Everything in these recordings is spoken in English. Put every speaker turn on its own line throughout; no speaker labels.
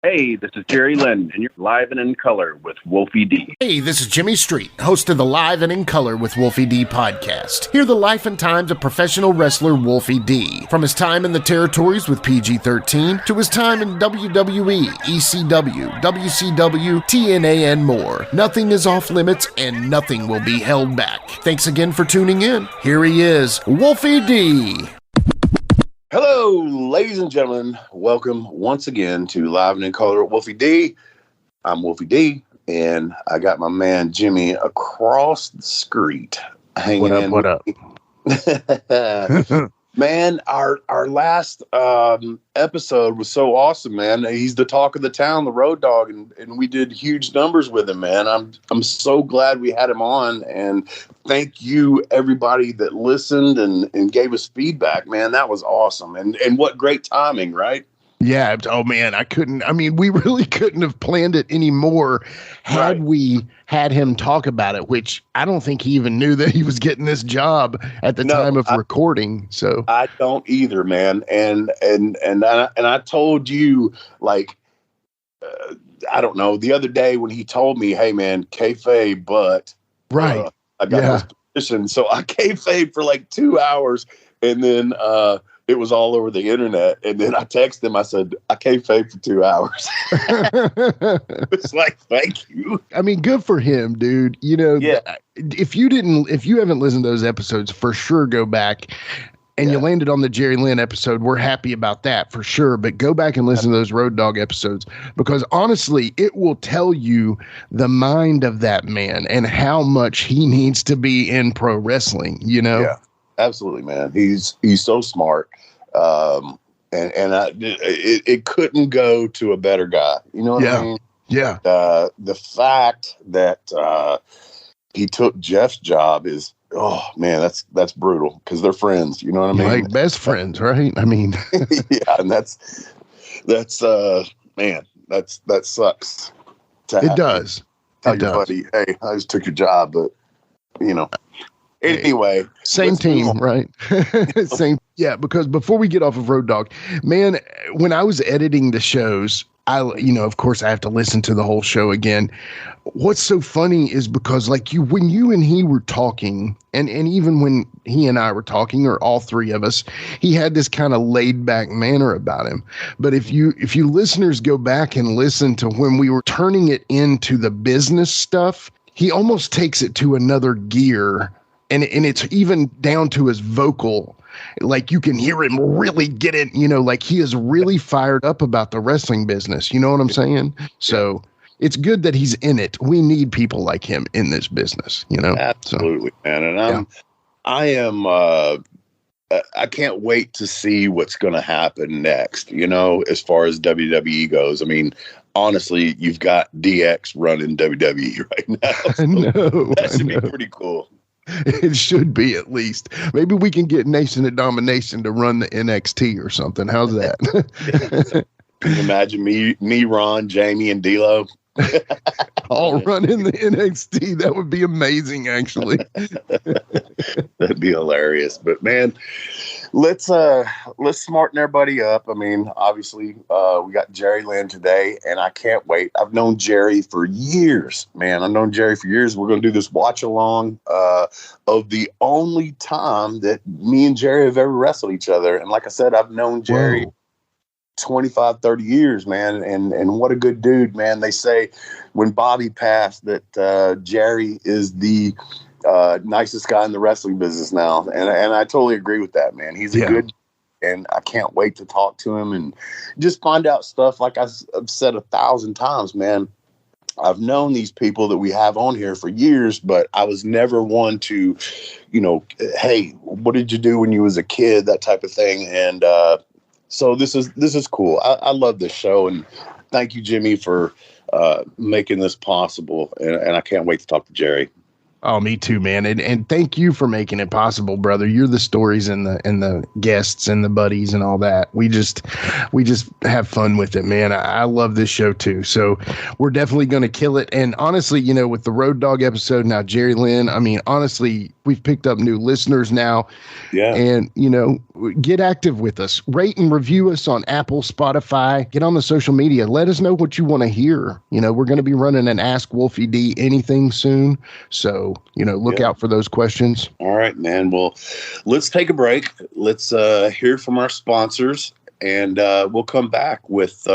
Hey, this is Jerry Lynn, and you're live and in color with Wolfie D.
Hey, this is Jimmy Street, host of the Live and in Color with Wolfie D Podcast. Hear the life and times of professional wrestler Wolfie D. From his time in the territories with PG-13 to his time in WWE, ECW, WCW, TNA, and more. Nothing is off limits and nothing will be held back. Thanks again for tuning in. Here he is, Wolfie D.
Hello, ladies and gentlemen. Welcome once again to Live and in Color with Wolfie D. I'm Wolfie D, and I got my man Jimmy across the street hanging in.
What up?
Man, our last episode was so awesome, man. He's the talk of the town, the road dog, and we did huge numbers with him, man. I'm so glad we had him on, and thank you everybody that listened and gave us feedback, man. That was awesome, and what great timing, right?
Yeah. Oh man, we really couldn't have planned it any more had we had him talk about it, which I don't think he even knew that he was getting this job at the time of recording. So
I don't either, man. And I told you, like, I don't know, the other day when he told me, hey man, kayfabe, but
right.
I got this position. So I kayfabe for like 2 hours, and then it was all over the internet. And then I texted him. I said, I kayfabe for 2 hours. It's like, thank you.
I mean, good for him, dude. You know, if you haven't listened to those episodes, for sure go back. And you landed on the Jerry Lynn episode. We're happy about that for sure. But go back and listen to those Road Dogg episodes, because honestly, it will tell you the mind of that man and how much he needs to be in pro wrestling, you know?
Yeah, absolutely, man. He's so smart. It couldn't go to a better guy. You know what I mean?
Yeah.
The fact that he took Jeff's job is, oh man, that's brutal, because they're friends. You know what I mean?
Like best friends, right? I mean,
yeah, and that's man, that sucks.
It does.
Tell your buddy, hey, I just took your job, but you know. Anyway,
same team, right? Same. Yeah, because before we get off of Road Dogg, man, when I was editing the shows, of course I have to listen to the whole show again. What's so funny is because when you and he were talking, and even when he and I were talking, or all three of us, he had this kind of laid back manner about him. But if you listeners go back and listen to when we were turning it into the business stuff, he almost takes it to another gear. And it's even down to his vocal. Like you can hear him really get it, like he is really fired up about the wrestling business. You know what I'm saying? So it's good that he's in it. We need people like him in this business,
Absolutely, man. And I can't wait to see what's going to happen next, as far as WWE goes. I mean, honestly, you've got DX running WWE right now. So
I know.
That should be pretty cool.
It should be, at least. Maybe we can get Nation of Domination to run the NXT or something. How's that?
Can you imagine me, Ron, Jamie, and D'Lo?
All running the NXT. That would be amazing, actually.
That'd be hilarious. But man, let's smarten everybody up. I mean, obviously, we got Jerry Lynn today, and I can't wait. I've known Jerry for years, man. I've known Jerry for years. We're going to do this watch along of the only time that me and Jerry have ever wrestled each other. And like I said, I've known Jerry 25, 30 years, man. And what a good dude, man. They say when Bobby passed that Jerry is the nicest guy in the wrestling business now. And I totally agree with that, man. He's a good, and I can't wait to talk to him and just find out stuff. Like I've said 1,000 times, man, I've known these people that we have on here for years, but I was never one to, hey, what did you do when you was a kid? That type of thing. And, so this is cool. I love this show, and thank you, Jimmy, for making this possible. And I can't wait to talk to Jerry.
Oh, me too, man. And thank you for making it possible, brother. You're the stories and the guests and the buddies and all that. We just have fun with it, man. I love this show too. So we're definitely going to kill it. And honestly, with the Road Dogg episode now, Jerry Lynn, I mean, honestly, we've picked up new listeners now.
Yeah.
And, get active with us. Rate and review us on Apple, Spotify. Get on the social media. Let us know what you want to hear. We're going to be running an Ask Wolfie D anything soon. So, look out for those questions.
All right, man. Well, let's take a break. Let's hear from our sponsors, and we'll come back with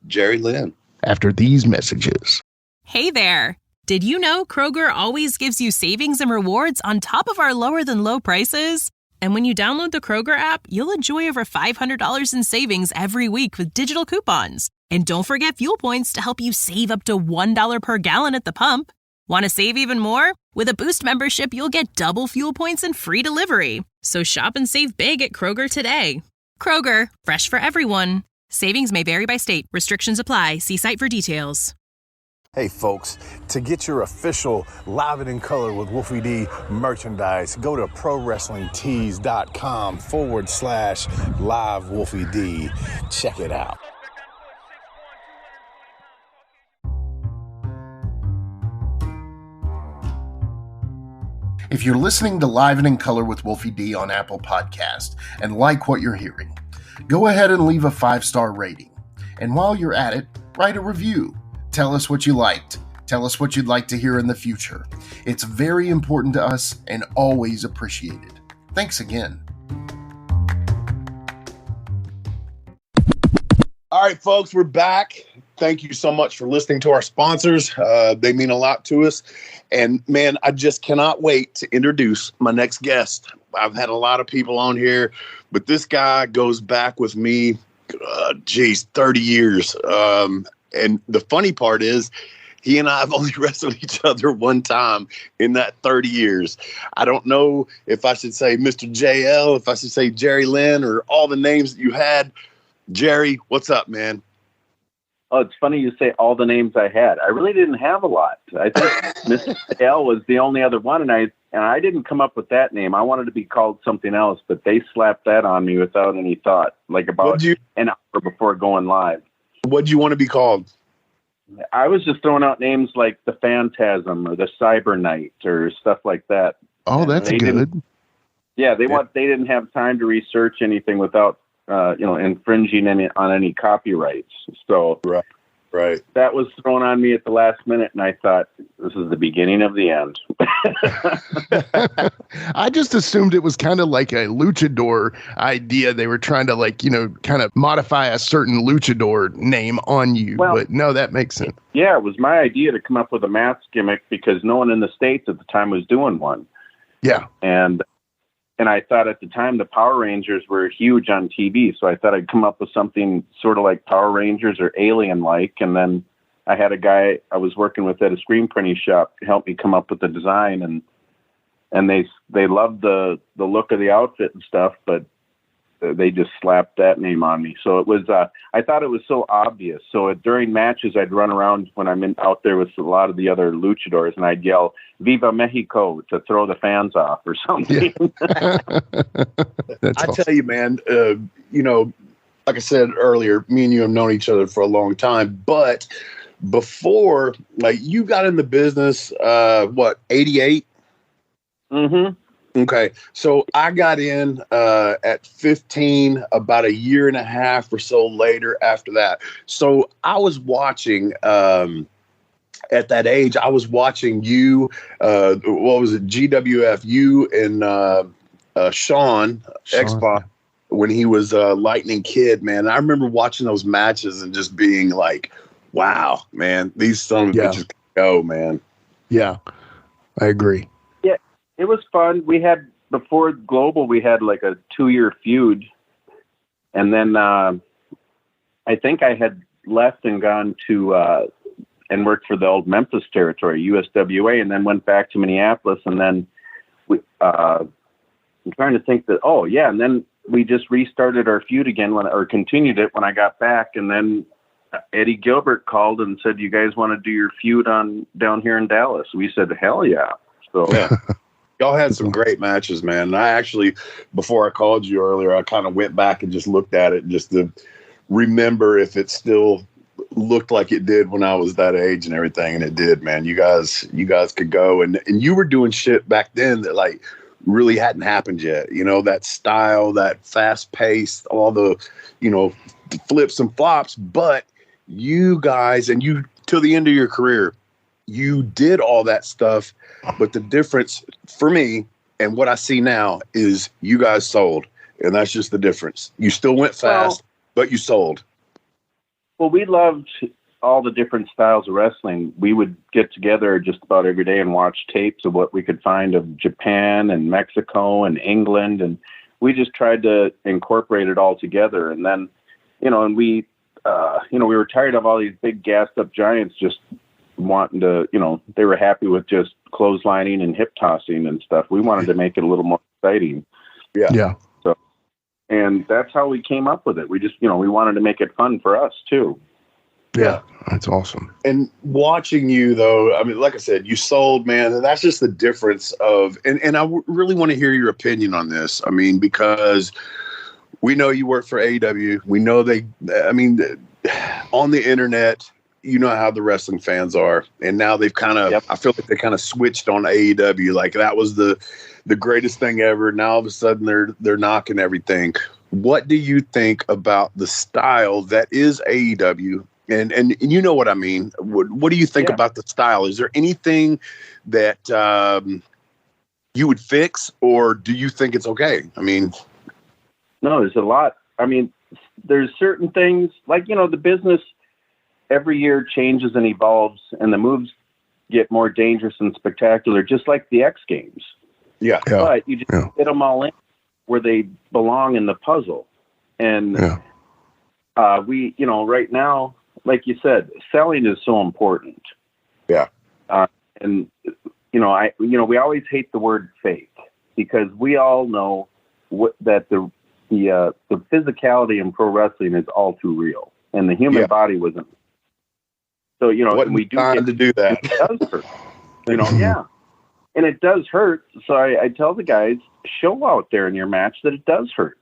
Jerry Lynn
after these messages.
Hey there. Did you know Kroger always gives you savings and rewards on top of our lower than low prices? And when you download the Kroger app, you'll enjoy over $500 in savings every week with digital coupons. And don't forget fuel points to help you save up to $1 per gallon at the pump. Want to save even more? With a Boost membership, you'll get double fuel points and free delivery. So shop and save big at Kroger today. Kroger, fresh for everyone. Savings may vary by state. Restrictions apply. See site for details.
Hey folks, to get your official Live It in Color with Wolfie D merchandise, go to ProWrestlingTees.com/live Wolfie D. Check it out.
If you're listening to Live and in Color with Wolfie D on Apple Podcast and like what you're hearing, go ahead and leave a 5-star rating. And while you're at it, write a review. Tell us what you liked. Tell us what you'd like to hear in the future. It's very important to us and always appreciated. Thanks again.
All right, folks, we're back. Thank you so much for listening to our sponsors. They mean a lot to us. And, man, I just cannot wait to introduce my next guest. I've had a lot of people on here, but this guy goes back with me, 30 years. And the funny part is he and I have only wrestled each other one time in that 30 years. I don't know if I should say Mr. JL, if I should say Jerry Lynn, or all the names that you had. Jerry, what's up, man?
Oh, it's funny you say all the names I had. I really didn't have a lot. I think Mr. JL was the only other one, and I didn't come up with that name. I wanted to be called something else, but they slapped that on me without any thought, like about an hour before going live.
What'd you want to be called?
I was just throwing out names like the Phantasm or the Cyber Knight or stuff like that.
Oh, that's good.
Yeah, they didn't have time to research anything without infringing on any copyrights. So
right.
That was thrown on me at the last minute, and I thought this is the beginning of the end.
I just assumed it was kind of like a luchador idea. They were trying to kind of modify a certain luchador name on you. Well, but no, that makes sense.
Yeah, it was my idea to come up with a mask gimmick because no one in the States at the time was doing one.
Yeah.
And I thought at the time the Power Rangers were huge on TV, so I thought I'd come up with something sort of like Power Rangers or Alien-like. And then I had a guy I was working with at a screen printing shop help me come up with the design, and they loved the look of the outfit and stuff, but they just slapped that name on me. So it was I thought it was so obvious. So during matches, I'd run around when I'm out there with a lot of the other luchadors, and I'd yell "Viva Mexico" to throw the fans off or something.
Yeah.
I tell you, man, like I said earlier, me and you have known each other for a long time, but before, you got in the business, 88?
Mm-hmm.
Okay, so I got in at 15, about a year and a half or so later after that. So I was watching, at that age, I was watching you, what was it, GWF, you and Sean X-Pac, when he was Lightning Kid, man. I remember watching those matches and just being like, wow, man, these son of bitches can go, man.
Yeah, I agree.
It was fun. We had, before Global, we had like a 2-year feud. And then I think I had left and gone to and worked for the old Memphis territory, USWA, and then went back to Minneapolis. And then I'm trying to think that, and then we just restarted our feud again or continued it when I got back. And then Eddie Gilbert called and said, "You guys want to do your feud down here in Dallas?" We said, "Hell yeah." So
yeah. Y'all had some great matches, man. And I actually, before I called you earlier, I kind of went back and just looked at it just to remember if it still looked like it did when I was that age and everything. And it did, man. You guys could go, and you were doing shit back then that like really hadn't happened yet. You know, that style, that fast pace, all the, you know, flips and flops. But you guys, and you till the end of your career, you did all that stuff. But the difference for me and what I see now is you guys sold. And that's just the difference. You still went fast, but you sold.
Well, we loved all the different styles of wrestling. We would get together just about every day and watch tapes of what we could find of Japan and Mexico and England. And we just tried to incorporate it all together. And then, you know, and we, you know, we were tired of all these big gassed up giants just wanting to, you know, they were happy with just clotheslining and hip tossing and stuff. We wanted to make it a little more exciting.
Yeah.
Yeah.
So, and that's how we came up with it. We just, you know, we wanted to make it fun for us too.
Yeah. That's awesome.
And watching you though, I mean, like I said, you sold, man, and that's just the difference of, and I really want to hear your opinion on this. I mean, because we know you work for AEW. We know on the internet, you know how the wrestling fans are. And now they've kind of, I feel like they kind of switched on AEW. Like that was the greatest thing ever. Now all of a sudden they're knocking everything. What do you think about the style that is AEW? And you know what I mean? What do you think about the style? Is there anything that you would fix, or do you think it's okay? I mean,
no, there's a lot. I mean, there's certain things like, you know, the business every year changes and evolves, and the moves get more dangerous and spectacular, just like the X Games.
Yeah.
But you just get them all in where they belong in the puzzle. And we, you know, right now, like you said, selling is so important.
Yeah.
And we always hate the word fake, because we all know that the physicality in pro wrestling is all too real, and the human body wasn't. So, you know, we do
get to do that.
It does hurt, you know, and it does hurt. So I tell the guys, show out there in your match that it does hurt.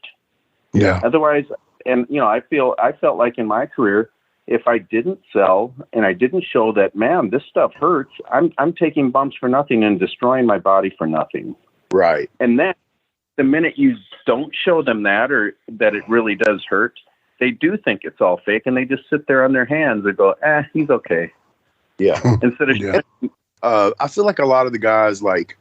Yeah.
Otherwise, and you know, I felt like in my career, if I didn't sell and I didn't show that, man, this stuff hurts, I'm taking bumps for nothing and destroying my body for nothing.
Right.
And then the minute you don't show them that, or that it really does hurt, they do think it's all fake, and they just sit there on their hands and go, he's okay.
Yeah.
Instead of
I feel like a lot of the guys like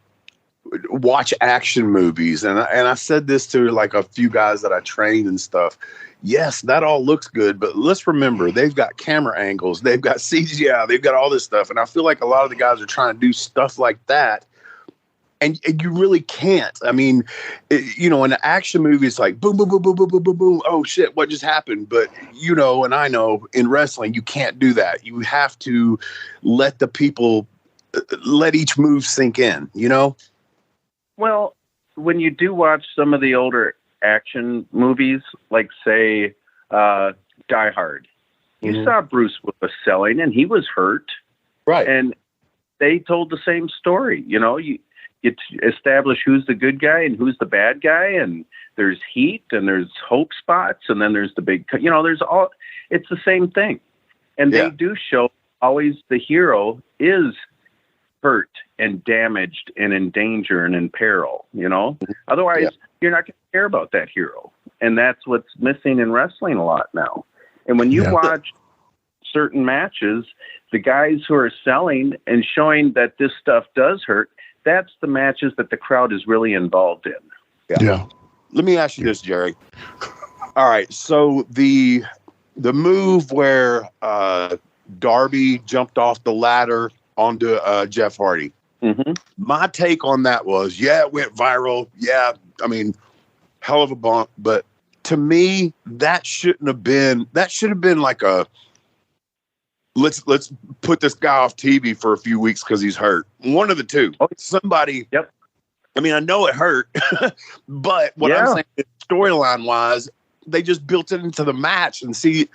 watch action movies, and I said this to like a few guys that I trained and stuff. Yes, that all looks good, but let's remember they've got camera angles, they've got CGI, they've got all this stuff, and I feel like a lot of the guys are trying to do stuff like that, and you really can't. I mean, you know, in an action movie, it's like boom, boom, boom, boom, boom, boom, boom, boom. Oh shit, what just happened? But you know, and I know in wrestling, you can't do that. You have to let the people let each move sink in. You know.
Well, when you do watch some of the older action movies, like say Die Hard, you saw Bruce Willis selling, and he was hurt,
right?
And they told the same story. You know, you establish who's the good guy and who's the bad guy, and there's heat and there's hope spots, and then there's the big, you know, it's the same thing. And they do show always the hero is hurt and damaged and in danger and in peril, you know. Otherwise, you're not going to care about that hero. And that's what's missing in wrestling a lot now. And when you watch certain matches, the guys who are selling and showing that this stuff does hurt, that's the matches that the crowd is really involved in.
Yeah.
Let me ask you this, Jerry. All right. So the move where Darby jumped off the ladder onto Jeff Hardy.
Mm-hmm.
My take on that was, it went viral. Yeah, I mean, hell of a bump. But to me, that should have been like a let's put this guy off TV for a few weeks because he's hurt. One of the two. Somebody.
Yep.
I mean, I know it hurt, but what I'm saying is storyline wise, they just built it into the match. And see,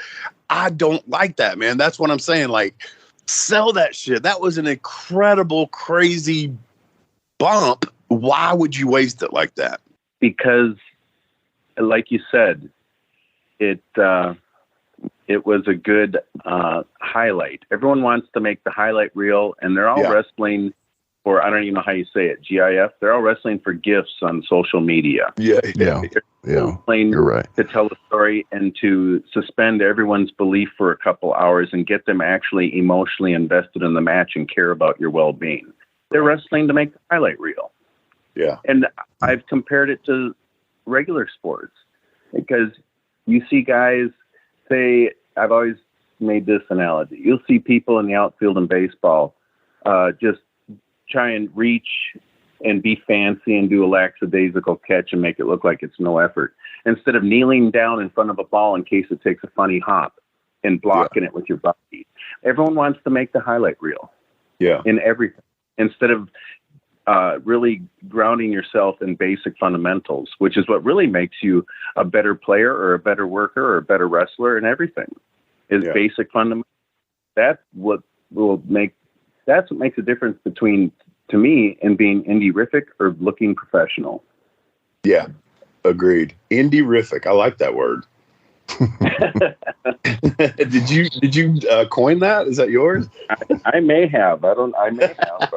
I don't like that, man. That's what I'm saying. Like, sell that shit. That was an incredible, crazy bump. Why would you waste it like that?
Because, like you said, it was a good highlight. Everyone wants to make the highlight reel, and they're all wrestling for, I don't even know how you say it, GIF. They're all wrestling for gifts on social media.
Yeah. You're right.
To tell the story and to suspend everyone's belief for a couple hours and get them actually emotionally invested in the match and care about your well-being. They're wrestling to make the highlight reel.
Yeah.
And I've compared it to regular sports because you see guys say, I've always made this analogy. You'll see people in the outfield in baseball just try and reach and be fancy and do a lackadaisical catch and make it look like it's no effort, instead of kneeling down in front of a ball in case it takes a funny hop and blocking it with your body. Everyone wants to make the highlight reel in everything, instead of really grounding yourself in basic fundamentals, which is what really makes you a better player or a better worker or a better wrestler and everything is basic fundamentals. That's what makes a difference between, to me, and being indie-rific or looking professional.
Yeah, agreed. Indie-rific. I like that word. Did you coin that? Is that yours?
I may have. I may have.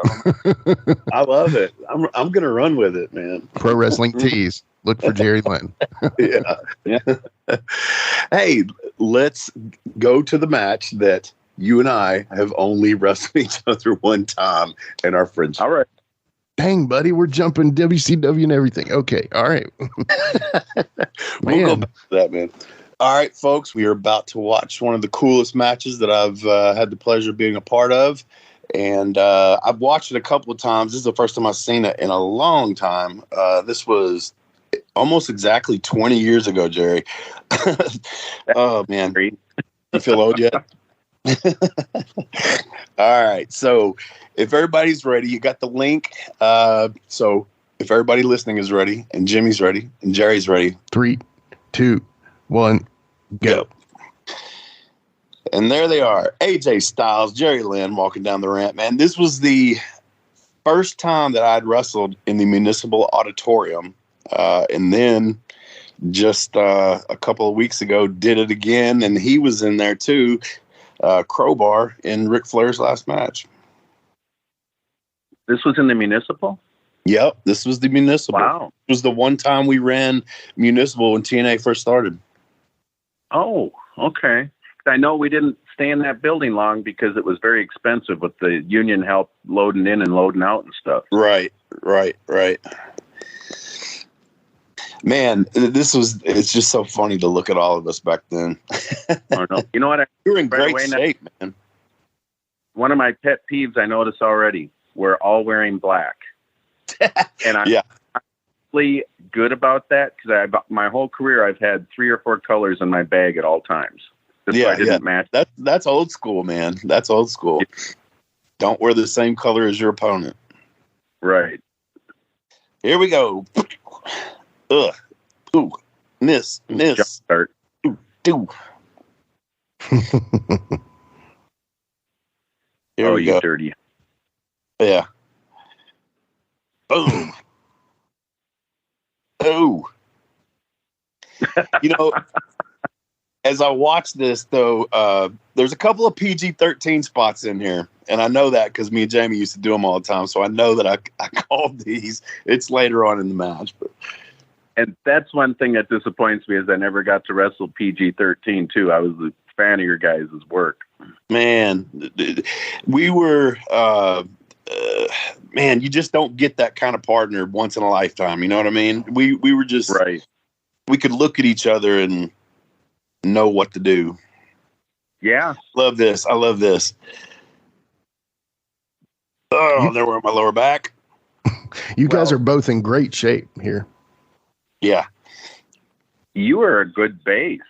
I love it. I'm gonna run with it, man.
Pro Wrestling Tees. Look for Jerry Lynn.
Yeah. Hey, let's go to the match that you and I have only wrestled each other one time in our friendship.
All right.
Dang, buddy, we're jumping WCW and everything. Okay, all right.
We'll go back to that, man. All right, folks, we are about to watch one of the coolest matches that I've had the pleasure of being a part of. And I've watched it a couple of times. This is the first time I've seen it in a long time. This was almost exactly 20 years ago, Jerry. Oh, man. You feel old yet? All right. So if everybody's ready, you got the link. So if everybody listening is ready, and Jimmy's ready, and Jerry's ready.
3, 2, 1, go.
And there they are. AJ Styles, Jerry Lynn walking down the ramp. Man, this was the first time that I'd wrestled in the Municipal Auditorium. And then just a couple of weeks ago, did it again. And he was in there too. Crowbar in Ric Flair's last match.
This was in the Municipal?
Yep, this was the Municipal.
Wow.
It was the one time we ran Municipal when TNA first started.
Oh, okay. I know we didn't stay in that building long because it was very expensive with the union help loading in and loading out and stuff.
Right. Man, it's just so funny to look at all of us back then.
Oh, no. You know what?
You're in great shape, man.
One of my pet peeves I noticed already, we're all wearing black. And I'm really good about that because my whole career I've had 3 or 4 colors in my bag at all times. So I didn't match.
That's old school, man. That's old school. Don't wear the same color as your opponent.
Right.
Here we go. Ugh. Ooh. Miss.
Jump start.
Ooh. Here we go.
Dirty.
Yeah. Boom. Oh. You know, as I watch this, though, there's a couple of PG-13 spots in here. And I know that because me and Jamie used to do them all the time. So I know that I called these. It's later on in the match.
And that's one thing that disappoints me is I never got to wrestle PG-13, too. I was a fan of your guys' work.
Man, we were... man, you just don't get that kind of partner once in a lifetime. You know what I mean? We were just...
Right.
We could look at each other and know what to do.
Yeah.
Love this. I love this. Oh, there were my lower back.
You guys are both in great shape here.
Yeah.
You are a good base.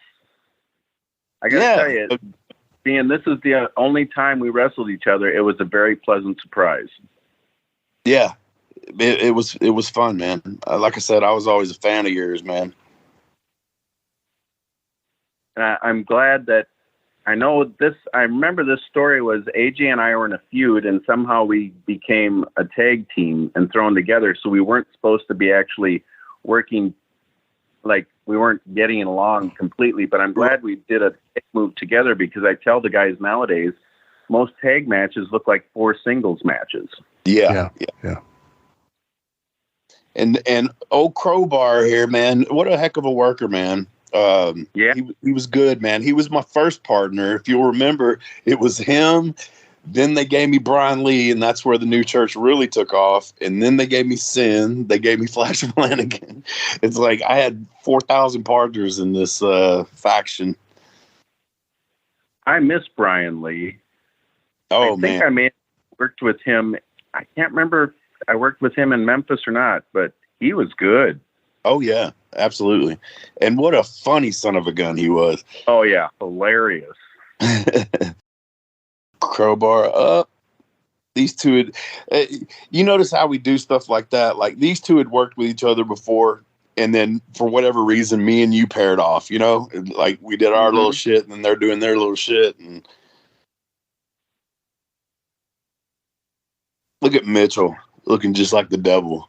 I got to tell you, being this is the only time we wrestled each other, it was a very pleasant surprise.
Yeah. It was fun, man. Like I said, I was always a fan of yours, man.
And I'm glad that I know this. I remember this story was AJ and I were in a feud, and somehow we became a tag team and thrown together. So we weren't supposed to be actually working, like we weren't getting along completely. But I'm glad we did a tag move together, because I tell the guys nowadays, most tag matches look like 4 singles matches.
Yeah. And old Crowbar here, man, what a heck of a worker, man. He was good, man. He was my first partner. If you'll remember, it was him. Then they gave me Brian Lee, and that's where the new church really took off. And then they gave me Sin. They gave me Flash Flanagan. It's like I had 4,000 partners in this faction.
I miss Brian Lee.
Oh,
I think I may have worked with him. I can't remember if I worked with him in Memphis or not, but he was good.
Oh, yeah, absolutely. And what a funny son of a gun he was.
Oh, yeah, hilarious.
Crowbar up. These two had, you notice how we do stuff like that? Like, these two had worked with each other before, and then for whatever reason, me and you paired off, you know? Like, we did our little shit, and then they're doing their little shit. And look at Mitchell, looking just like the devil.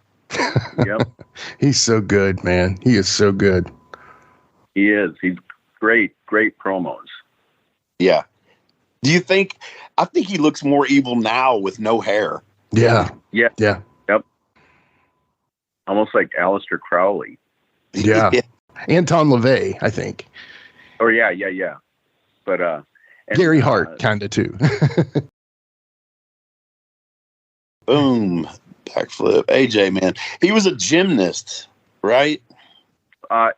Yep.
He's so good, man. He is so good.
He is. He's great promos.
Yeah. Do you think, I think he looks more evil now with no hair.
Yeah.
Yeah.
Yeah.
Yep. Almost like Aleister Crowley.
Yeah. Anton LaVey, I think.
Oh, yeah. But,
Gary Hart, kind of too.
Boom. Backflip. AJ, man. He was a gymnast, right?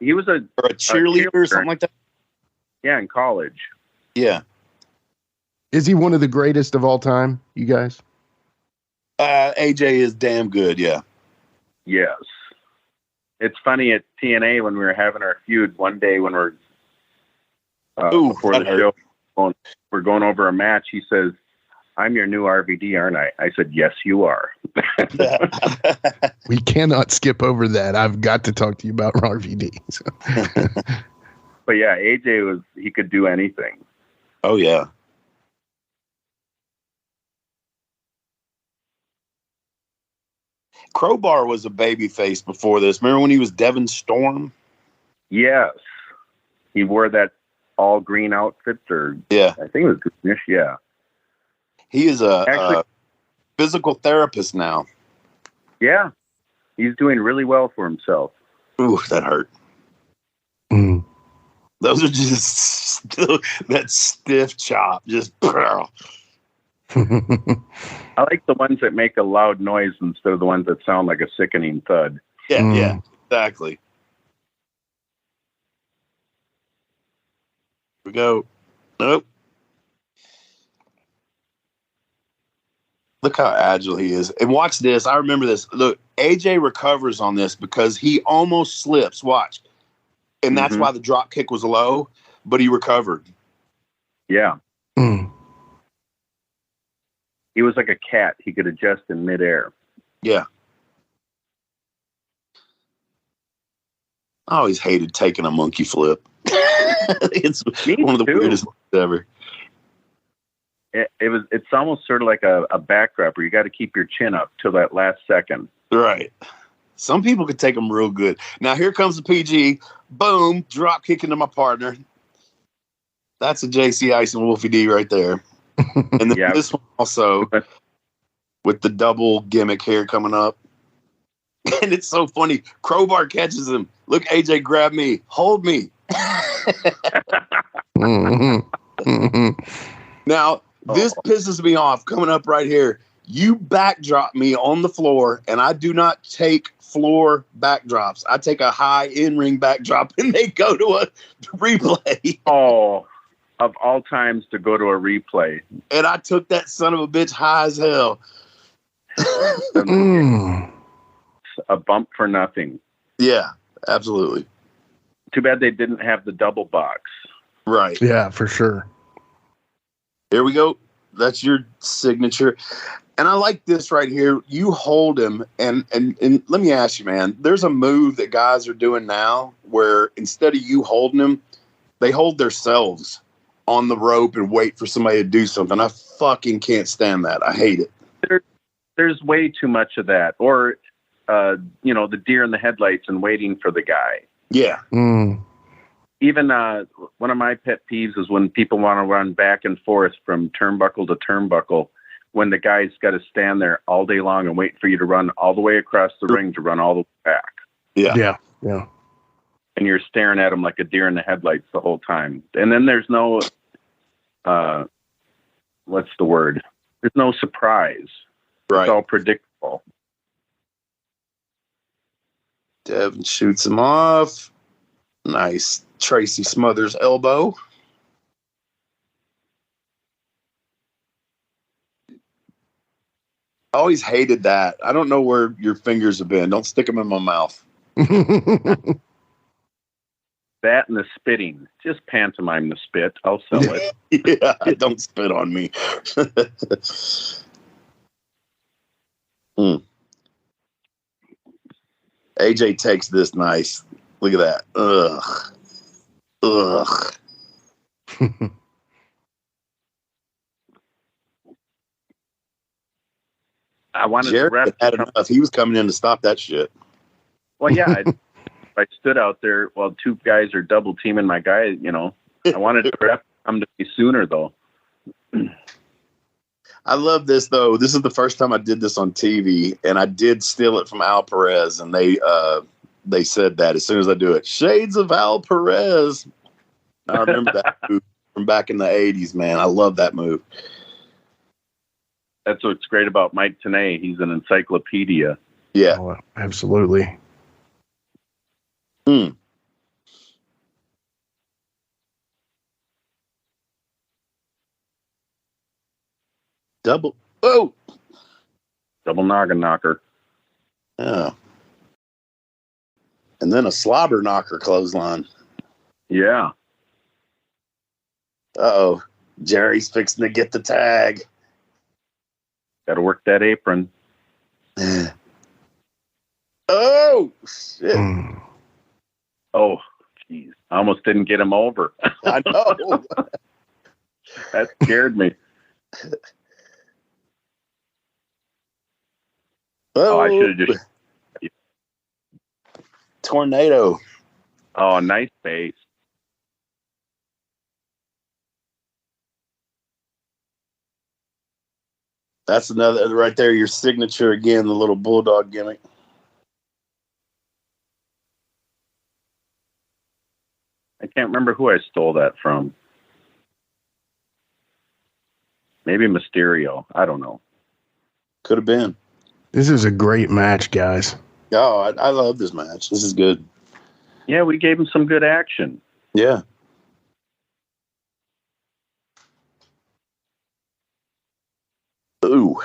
He was a
cheerleader or something like that.
Yeah, in college.
Yeah.
Is he one of the greatest of all time, you guys?
AJ is damn good, yeah.
Yes. It's funny at TNA when we were having our feud one day when we're before the show, we're going over a match. He says, "I'm your new RVD, aren't I?" I said, "Yes, you are."
We cannot skip over that. I've got to talk to you about RVD. So.
But yeah, AJ he could do anything.
Oh, yeah. Crowbar was a baby face before this. Remember when he was Devon Storm?
Yes. He wore that all green outfit, or
yeah,
I think it was greenish. Yeah.
He is a physical therapist now.
Yeah. He's doing really well for himself.
Ooh, that hurt.
Mm.
Those are just that stiff chop. Just.
I like the ones that make a loud noise instead of the ones that sound like a sickening thud.
Yeah, exactly. Here we go. Nope. Look how agile he is. And watch this. I remember this. Look, AJ recovers on this because he almost slips. Watch. And that's why the drop kick was low, but he recovered.
Yeah.
Mm.
He was like a cat. He could adjust in midair.
Yeah. I always hated taking a monkey flip. It's one of the weirdest things ever.
It's almost sort of like a backdrop where you got to keep your chin up till that last second.
Right. Some people could take them real good. Now here comes the PG. Boom. Drop kick into my partner. That's a JC Ice and Wolfie D right there. And then this one also with the double gimmick here coming up. And it's so funny. Crowbar catches him. Look, AJ, grab me. Hold me. Now, this pisses me off coming up right here. You backdrop me on the floor, and I do not take floor backdrops. I take a high in-ring backdrop, and they go to a replay.
Oh, of all times to go to a replay.
And I took that son of a bitch high as hell.
A bump for nothing.
Yeah, absolutely.
Too bad they didn't have the double box.
Right.
Yeah, for sure.
Here we go. That's your signature. And I like this right here. You hold him, and let me ask you, man, there's a move that guys are doing now where instead of you holding him, they hold themselves. on the rope and wait for somebody to do something. I fucking can't stand that. I hate it.
There's way too much of that. Or, the deer in the headlights and waiting for the guy.
Yeah.
Even one of my pet peeves is when people want to run back and forth from turnbuckle to turnbuckle, when the guy's got to stand there all day long and wait for you to run all the way across the ring to run all the way back.
Yeah.
And you're staring at him like a deer in the headlights the whole time. And then there's no, what's the word? There's no surprise.
Right.
It's all predictable.
Devin shoots him off. Nice. Tracy smothers elbow. I always hated that. I don't know where your fingers have been. Don't stick them in my mouth.
That and the spitting. Just pantomime the spit. I'll sell it.
Yeah, don't spit on me. AJ takes this nice. Look at that. Ugh.
I wanted
Jared
to ref.
had enough. He was coming in to stop that shit.
Well, yeah. I stood out there while two guys are double teaming my guy. I wanted the ref to come to me sooner, though.
I love this, though. This is the first time I did this on TV, and I did steal it from Al Perez, and they said that as soon as I do it. Shades of Al Perez. I remember that move from back in the 80s, man. I love that move.
That's what's great about Mike Tenay. He's an encyclopedia.
Yeah.
Oh, absolutely.
Double
noggin knocker.
Yeah. And then a slobber knocker clothesline.
Yeah.
Uh-oh. Jerry's fixing to get the tag.
Got to work that apron.
Oh, shit.
Oh, jeez. I almost didn't get him over.
I know.
That scared me. I should have just...
Tornado.
Oh, nice base.
That's another right there. Your signature again, the little bulldog gimmick.
I can't remember who I stole that from. Maybe Mysterio. I don't know.
Could have been.
This is a great match, guys.
Oh, I love this match. This is good.
Yeah, we gave him some good action.
Yeah. Ooh.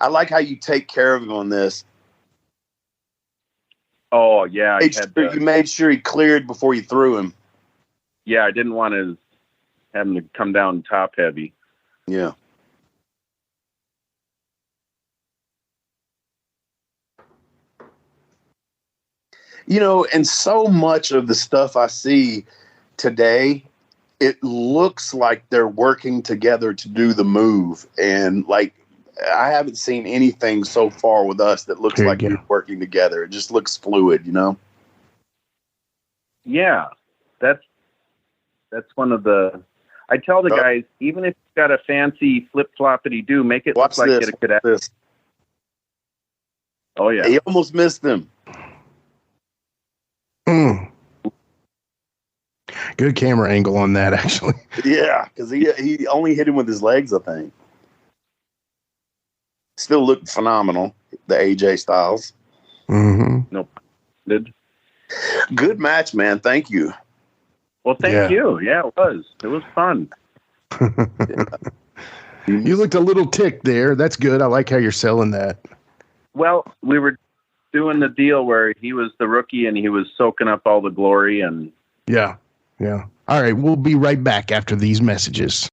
I like how you take care of him on this.
Oh, yeah.
You made sure he cleared before you threw him.
Yeah, I didn't want to have him to come down top heavy.
Yeah. And so much of the stuff I see today, it looks like they're working together to do the move. And I haven't seen anything so far with us that looks like we're working together. It just looks fluid,
Yeah, that's one of the. I tell the guys, even if you've got a fancy flip-floppity do, make it look like it could happen. Oh yeah,
he almost missed him.
Good camera angle on that, actually.
Yeah, because he only hit him with his legs, I think. Still looked phenomenal, the AJ Styles.
Nope. Good
match, man. Thank you.
Well, thank you. Yeah, it was. It was fun.
You looked a little ticked there. That's good. I like how you're selling that.
Well, we were doing the deal where he was the rookie and he was soaking up all the glory. And
yeah. All right, we'll be right back after these messages.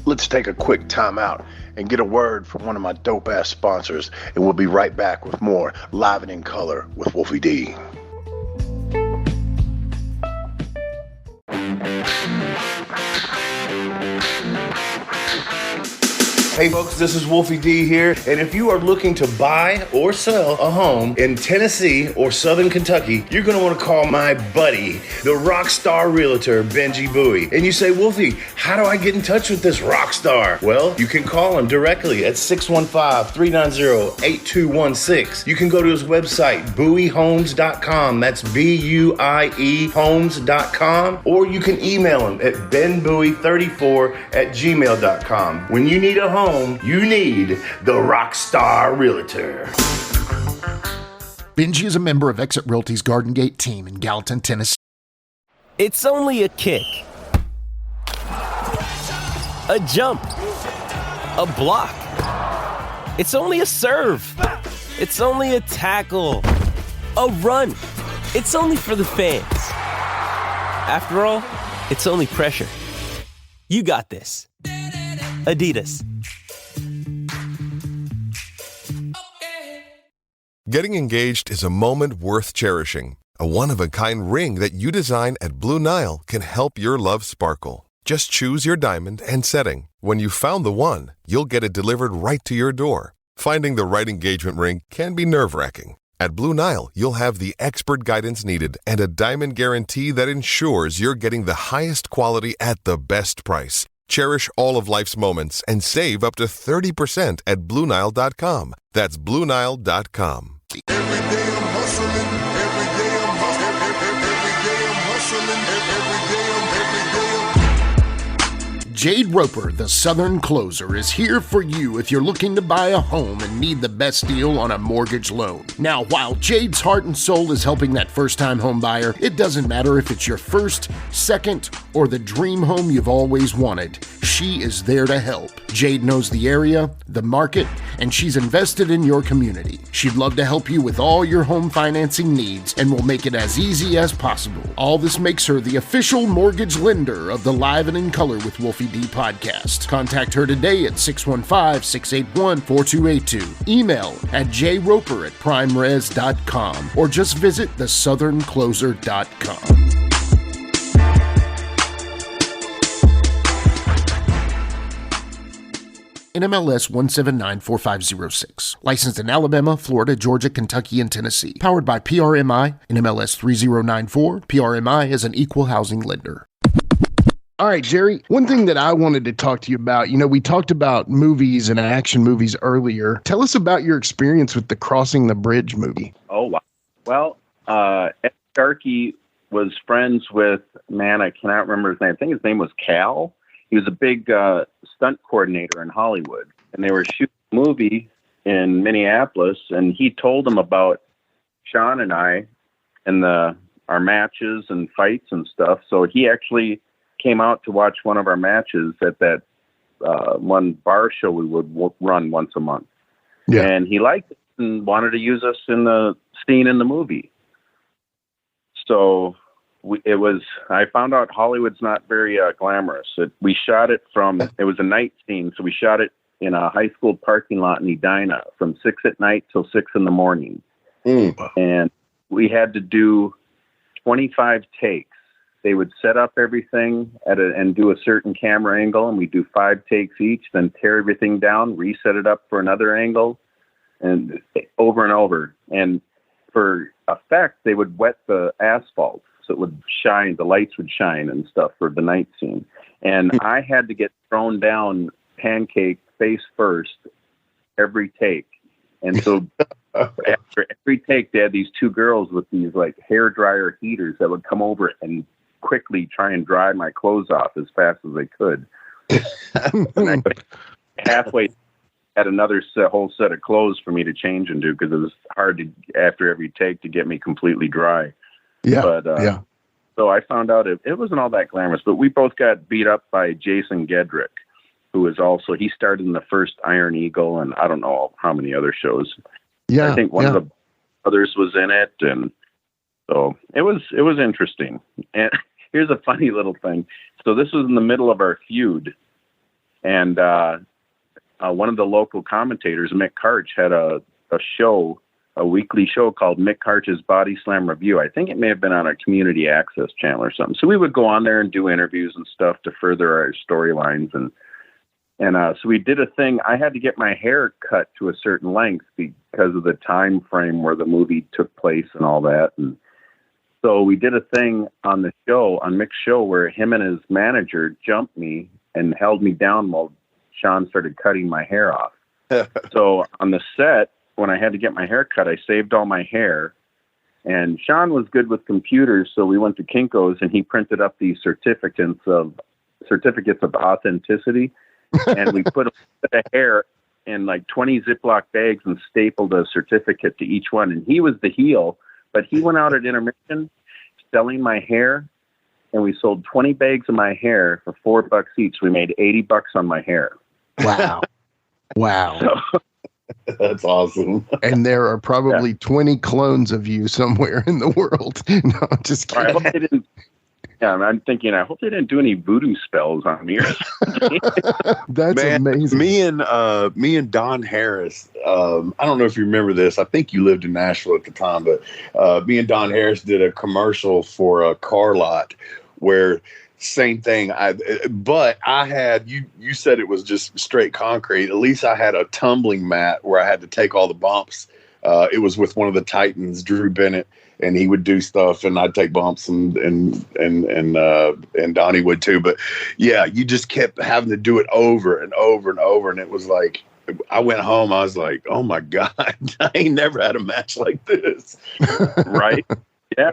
Let's take a quick time out
and get a word from one of my dope-ass sponsors, and we'll be right back with more Live and in Color with Wolfie D. Hey folks, this is Wolfie D here, and if you are looking to buy or sell a home in Tennessee or Southern Kentucky, you're going to want to call my buddy, the rock star realtor, Benji Bowie. And you say, Wolfie, how do I get in touch with this rock star? Well, you can call him directly at 615-390-8216. You can go to his website, bowiehomes.com. That's B-U-I-E homes.com. Or you can email him at benbowie34@gmail.com. When you need a home, you need the Rockstar Realtor.
Benji is a member of Exit Realty's Garden Gate team in Gallatin, Tennessee.
It's only a kick, a jump, a block. It's only a serve. It's only a tackle, a run. It's only for the fans. After all, it's only pressure. You got this. Adidas.
Getting engaged is a moment worth cherishing. A one-of-a-kind ring that you design at Blue Nile can help your love sparkle. Just choose your diamond and setting. When you've found the one, you'll get it delivered right to your door. Finding the right engagement ring can be nerve-wracking. At Blue Nile, you'll have the expert guidance needed and a diamond guarantee that ensures you're getting the highest quality at the best price. Cherish all of life's moments and save up to 30% at BlueNile.com. That's BlueNile.com.
Every day I'm hustling, every day I'm hustling, every day I'm hustling, every day I'm
Jade Roper, the Southern Closer, is here for you if you're looking to buy a home and need the best deal on a mortgage loan. Now, while Jade's heart and soul is helping that first-time home buyer, it doesn't matter if it's your first, second, or the dream home you've always wanted. She is there to help. Jade knows the area, the market, and she's invested in your community. She'd love to help you with all your home financing needs and will make it as easy as possible. All this makes her the official mortgage lender of the Live and in Color with Wolfie D Podcast. Contact her today at 615-681-4282. Email at jroper@primeres.com or just visit thesouthern.closer.com. NMLS 1794506. Licensed in Alabama, Florida, Georgia, Kentucky, and Tennessee. Powered by PRMI, NMLS 3094. PRMI is an equal housing lender. All right, Jerry, one thing that I wanted to talk to you about, we talked about movies and action movies earlier. Tell us about your experience with the Crossing the Bridge movie.
Oh, wow. Well, Ed Starkey was friends with, I cannot remember his name. I think his name was Cal. He was a big stunt coordinator in Hollywood, and they were shooting a movie in Minneapolis, and he told them about Sean and I and our matches and fights and stuff. So he actually came out to watch one of our matches at that one bar show we would run once a month. Yeah. And he liked it and wanted to use us in the scene in the movie. So I found out Hollywood's not very glamorous. We shot it it was a night scene, so we shot it in a high school parking lot in Edina from 6 at night till 6 in the morning. And we had to do 25 takes. They would set up everything and do a certain camera angle, and we do 5 takes each, then tear everything down, reset it up for another angle, and over and over. And for effect, they would wet the asphalt so it would shine, the lights would shine and stuff for the night scene. And I had to get thrown down pancake face first every take. And so after every take, they had these 2 girls with these like hair dryer heaters that would come over and quickly try and dry my clothes off as fast as they could. And I halfway had another whole set of clothes for me to change into because it was hard to, after every take, to get me completely dry. Yeah. But so I found out it wasn't all that glamorous, but we both got beat up by Jason Gedrick, who is also, he started in the first Iron Eagle and I don't know how many other shows. Yeah. I think one of the others was in it. And so it was interesting. And here's a funny little thing. So this was in the middle of our feud. And one of the local commentators, Mick Karch, had a show, a weekly show called Mick Karch's Body Slam Review. I think it may have been on a community access channel or something. So we would go on there and do interviews and stuff to further our storylines. And so we did a thing. I had to get my hair cut to a certain length because of the time frame where the movie took place and all that. And so we did a thing on the show, on Mick's show, where him and his manager jumped me and held me down while Sean started cutting my hair off. So on the set, when I had to get my hair cut, I saved all my hair. And Sean was good with computers, so we went to Kinko's and he printed up these certificates of authenticity. And we put the hair in like 20 Ziploc bags and stapled a certificate to each one. And he was the heel, but he went out at intermission selling my hair. And we sold 20 bags of my hair for $4 each. We made $80 on my hair.
Wow. Wow.
So,
that's awesome.
And there are probably 20 clones of you somewhere in the world. No, I'm just kidding.
I hope they didn't. Yeah, I'm thinking, I hope they didn't do any voodoo spells on me.
That's amazing.
Me and Don Harris. I don't know if you remember this. I think you lived in Nashville at the time, but me and Don Harris did a commercial for a car lot where same thing. But I had you said it was just straight concrete. At least I had a tumbling mat where I had to take all the bumps. It was with one of the Titans, Drew Bennett. And he would do stuff, and I'd take bumps, and Donnie would too. But yeah, you just kept having to do it over and over and over, and it was like I went home. I was like, "Oh my God, I ain't never had a match like this."
Right? Yeah.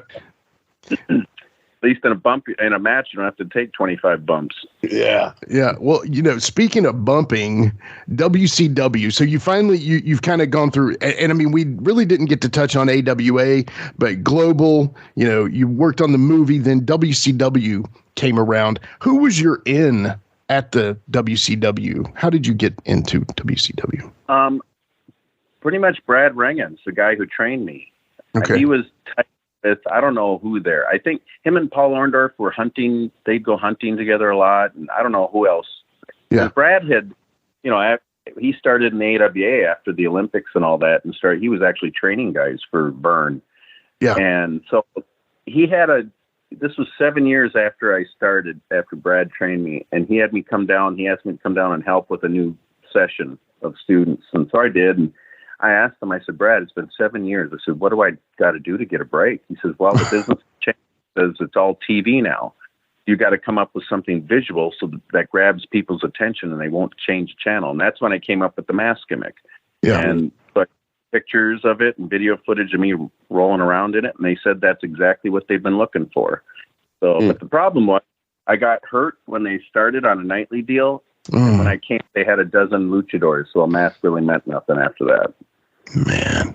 At least in a match, you don't have to take 25 bumps.
Yeah.
Yeah. Well, speaking of bumping, WCW. So you've kind of gone through, and I mean, we really didn't get to touch on AWA, but global, you worked on the movie, then WCW came around. Who was your in at the WCW? How did you get into WCW?
Pretty much Brad Rengens, the guy who trained me.
Okay.
He was tight. I don't know who there. I think him and Paul Orndorff were hunting. They'd go hunting together a lot, and I don't know who else.
Yeah.
Brad had, he started in the AWA after the Olympics and all that, and he was actually training guys for Byrd.
Yeah.
And so he had this was 7 years after I started, after Brad trained me, and he had me come down. He asked me to come down and help with a new session of students, and so I did. And I asked him, I said, Brad, it's been 7 years. I said, what do I got to do to get a break? He says, well, the business changes. It's all TV now. You got to come up with something visual so that grabs people's attention and they won't change channel. And that's when I came up with the mask gimmick.
Yeah.
And but pictures of it and video footage of me rolling around in it. And they said that's exactly what they've been looking for. So, but the problem was I got hurt when they started on a nightly deal. And when I came, they had a dozen luchadors. So a mask really meant nothing after that.
Man.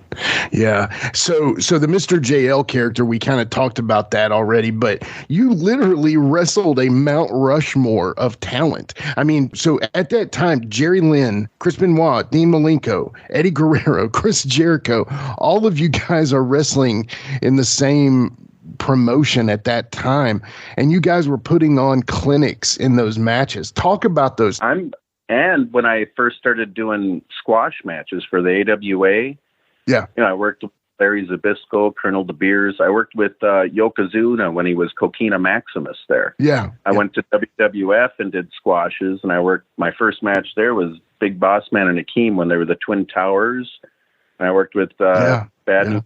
Yeah. So the Mr. JL character, we kind of talked about that already, but you literally wrestled a Mount Rushmore of talent. I mean, so at that time, Jerry Lynn, Chris Benoit, Dean Malenko, Eddie Guerrero, Chris Jericho, all of you guys are wrestling in the same promotion at that time. And you guys were putting on clinics in those matches. Talk about those.
And when I first started doing squash matches for the AWA,
yeah,
I worked with Larry Zbyszko, Colonel De Beers. I worked with Yokozuna when he was Coquina Maximus there.
Yeah.
I went to WWF and did squashes, and my first match there was Big Boss Man and Akeem when they were the Twin Towers. And I worked with Bad News.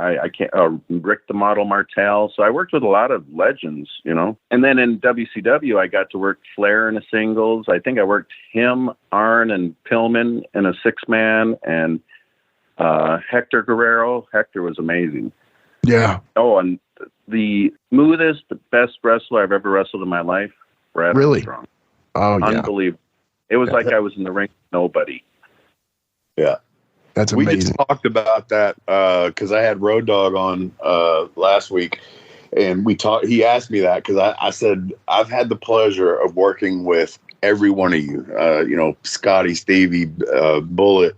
I can't, Rick the Model Martel. So I worked with a lot of legends, And then in WCW, I got to work Flair in a singles. I think I worked him, Arn, and Pillman in a 6-man, and Hector Guerrero. Hector was amazing.
Yeah.
Oh, and the smoothest, the best wrestler I've ever wrestled in my life, Brad Armstrong.
Oh, yeah.
Unbelievable. It was like I was in the ring with nobody.
Yeah.
That's amazing.
We just talked about that because I had Road Dogg on last week, and he asked me that because I said I've had the pleasure of working with every one of you, Scotty, Stevie, Bullet,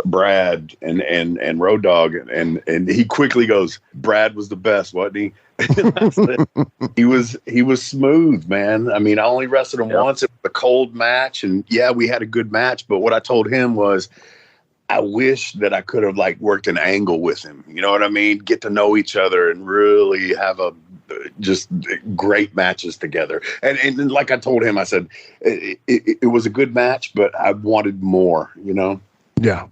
Brad, and Road Dogg, and he quickly goes, Brad was the best, wasn't he? He was smooth, man. I mean, I only wrestled him once. It was a cold match, and yeah, we had a good match. But what I told him was, I wish that I could have worked an angle with him. You know what I mean? Get to know each other and really have just great matches together. And like I told him, I said it was a good match, but I wanted more.
Yeah.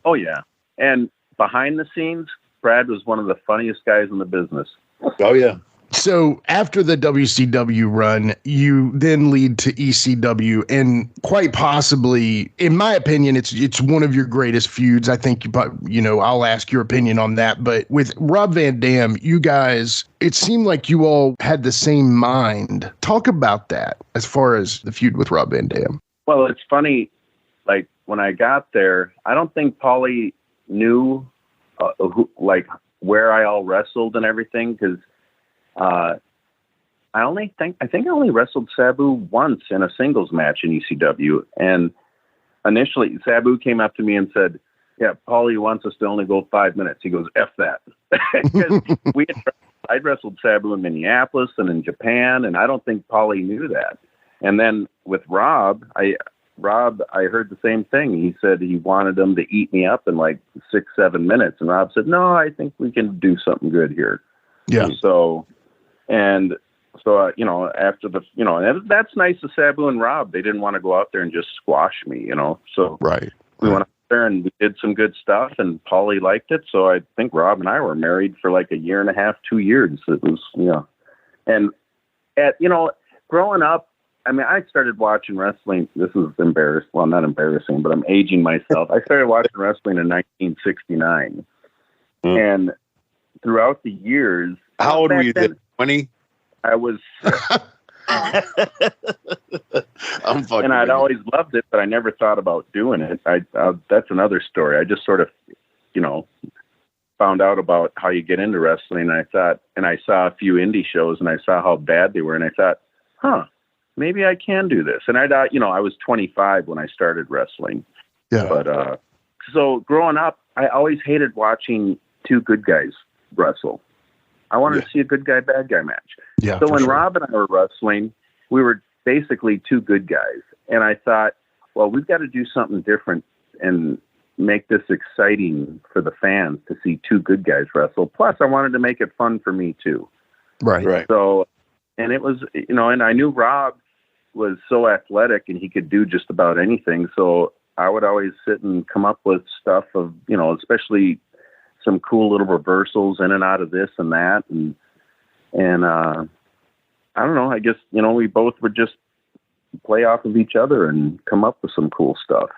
Oh yeah. And behind the scenes, Brad was one of the funniest guys in the business.
Oh yeah.
So after the WCW run, you then lead to ECW, and quite possibly, in my opinion, it's one of your greatest feuds. I think I'll ask your opinion on that. But with Rob Van Dam, you guys, it seemed like you all had the same mind. Talk about that as far as the feud with Rob Van Dam.
Well, it's funny. Like when I got there, I don't think Paulie knew where I all wrestled and everything, because I think I only wrestled Sabu once in a singles match in ECW. And initially Sabu came up to me and said, yeah, Paulie wants us to only go 5 minutes. He goes, F that. Because I'd wrestled Sabu in Minneapolis and in Japan, and I don't think Paulie knew that. And then with Rob, I heard the same thing. He said he wanted him to eat me up in 6-7 minutes. And Rob said, no, I think we can do something good here.
Yeah.
So after that's nice of Sabu and Rob. They didn't want to go out there and just squash me, So
right.
We went out there and we did some good stuff, and Paulie liked it. So I think Rob and I were married for 1.5 years, 2 years. It was, and growing up, I mean, I started watching wrestling. This is embarrassing. Well, not embarrassing, but I'm aging myself. I started watching wrestling in 1969, and throughout the years.
How old were you then? 20?
I was.
I'm fucking.
And I'd always loved it, but I never thought about doing it. That's another story. I just sort of, found out about how you get into wrestling. And I saw a few indie shows, and I saw how bad they were, and I thought, maybe I can do this. And I was 25 when I started wrestling.
Yeah.
But so growing up, I always hated watching two good guys wrestle. I wanted to see a good guy, bad guy match.
Yeah.
So when Rob and I were wrestling, we were basically two good guys. And I thought, well, we've got to do something different and make this exciting for the fans to see two good guys wrestle. Plus, I wanted to make it fun for me too.
Right.
So, and it was, and I knew Rob was so athletic and he could do just about anything. So I would always sit and come up with stuff of, especially some cool little reversals in and out of this and that. And I don't know, I guess, we both would just play off of each other and come up with some cool stuff.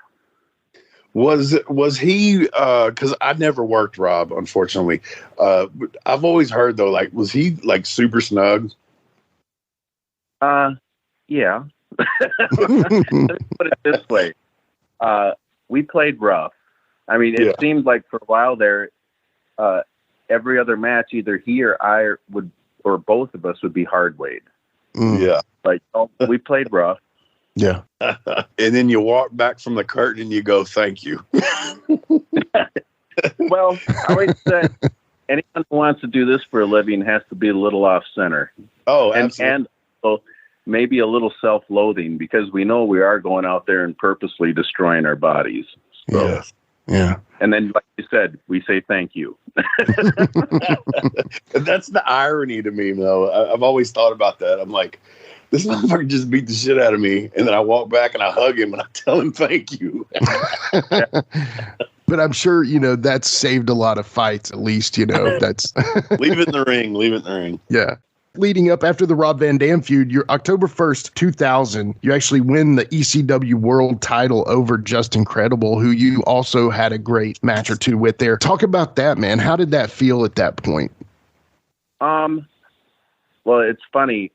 Was he, cause I never worked Rob, unfortunately. I've always heard though, was he super snug?
Yeah. Let me put it this way. We played rough. I mean, it seemed like for a while there, every other match, either he or I would, or both of us would be hard weighed.
Yeah.
We played rough.
Yeah.
And then you walk back from the curtain and you go, thank you.
Well, I always said anyone who wants to do this for a living has to be a little off center.
Oh,
absolutely. And so maybe a little self-loathing, because we know we are going out there and purposely destroying our bodies. So,
yeah.
And then, like you said, we say thank you.
That's the irony to me, though. I've always thought about that. I'm like, this motherfucker just beat the shit out of me, and then I walk back and I hug him and I tell him thank you.
But I'm sure, that's saved a lot of fights, at least, that's.
Leave it in the ring. Leave it in the ring.
Yeah. Leading up after the Rob Van Dam feud, you're October 1st, 2000, you actually win the ECW World title over Just Incredible, who you also had a great match or two with there. Talk about that, man. How did that feel at that point?
Well, it's funny.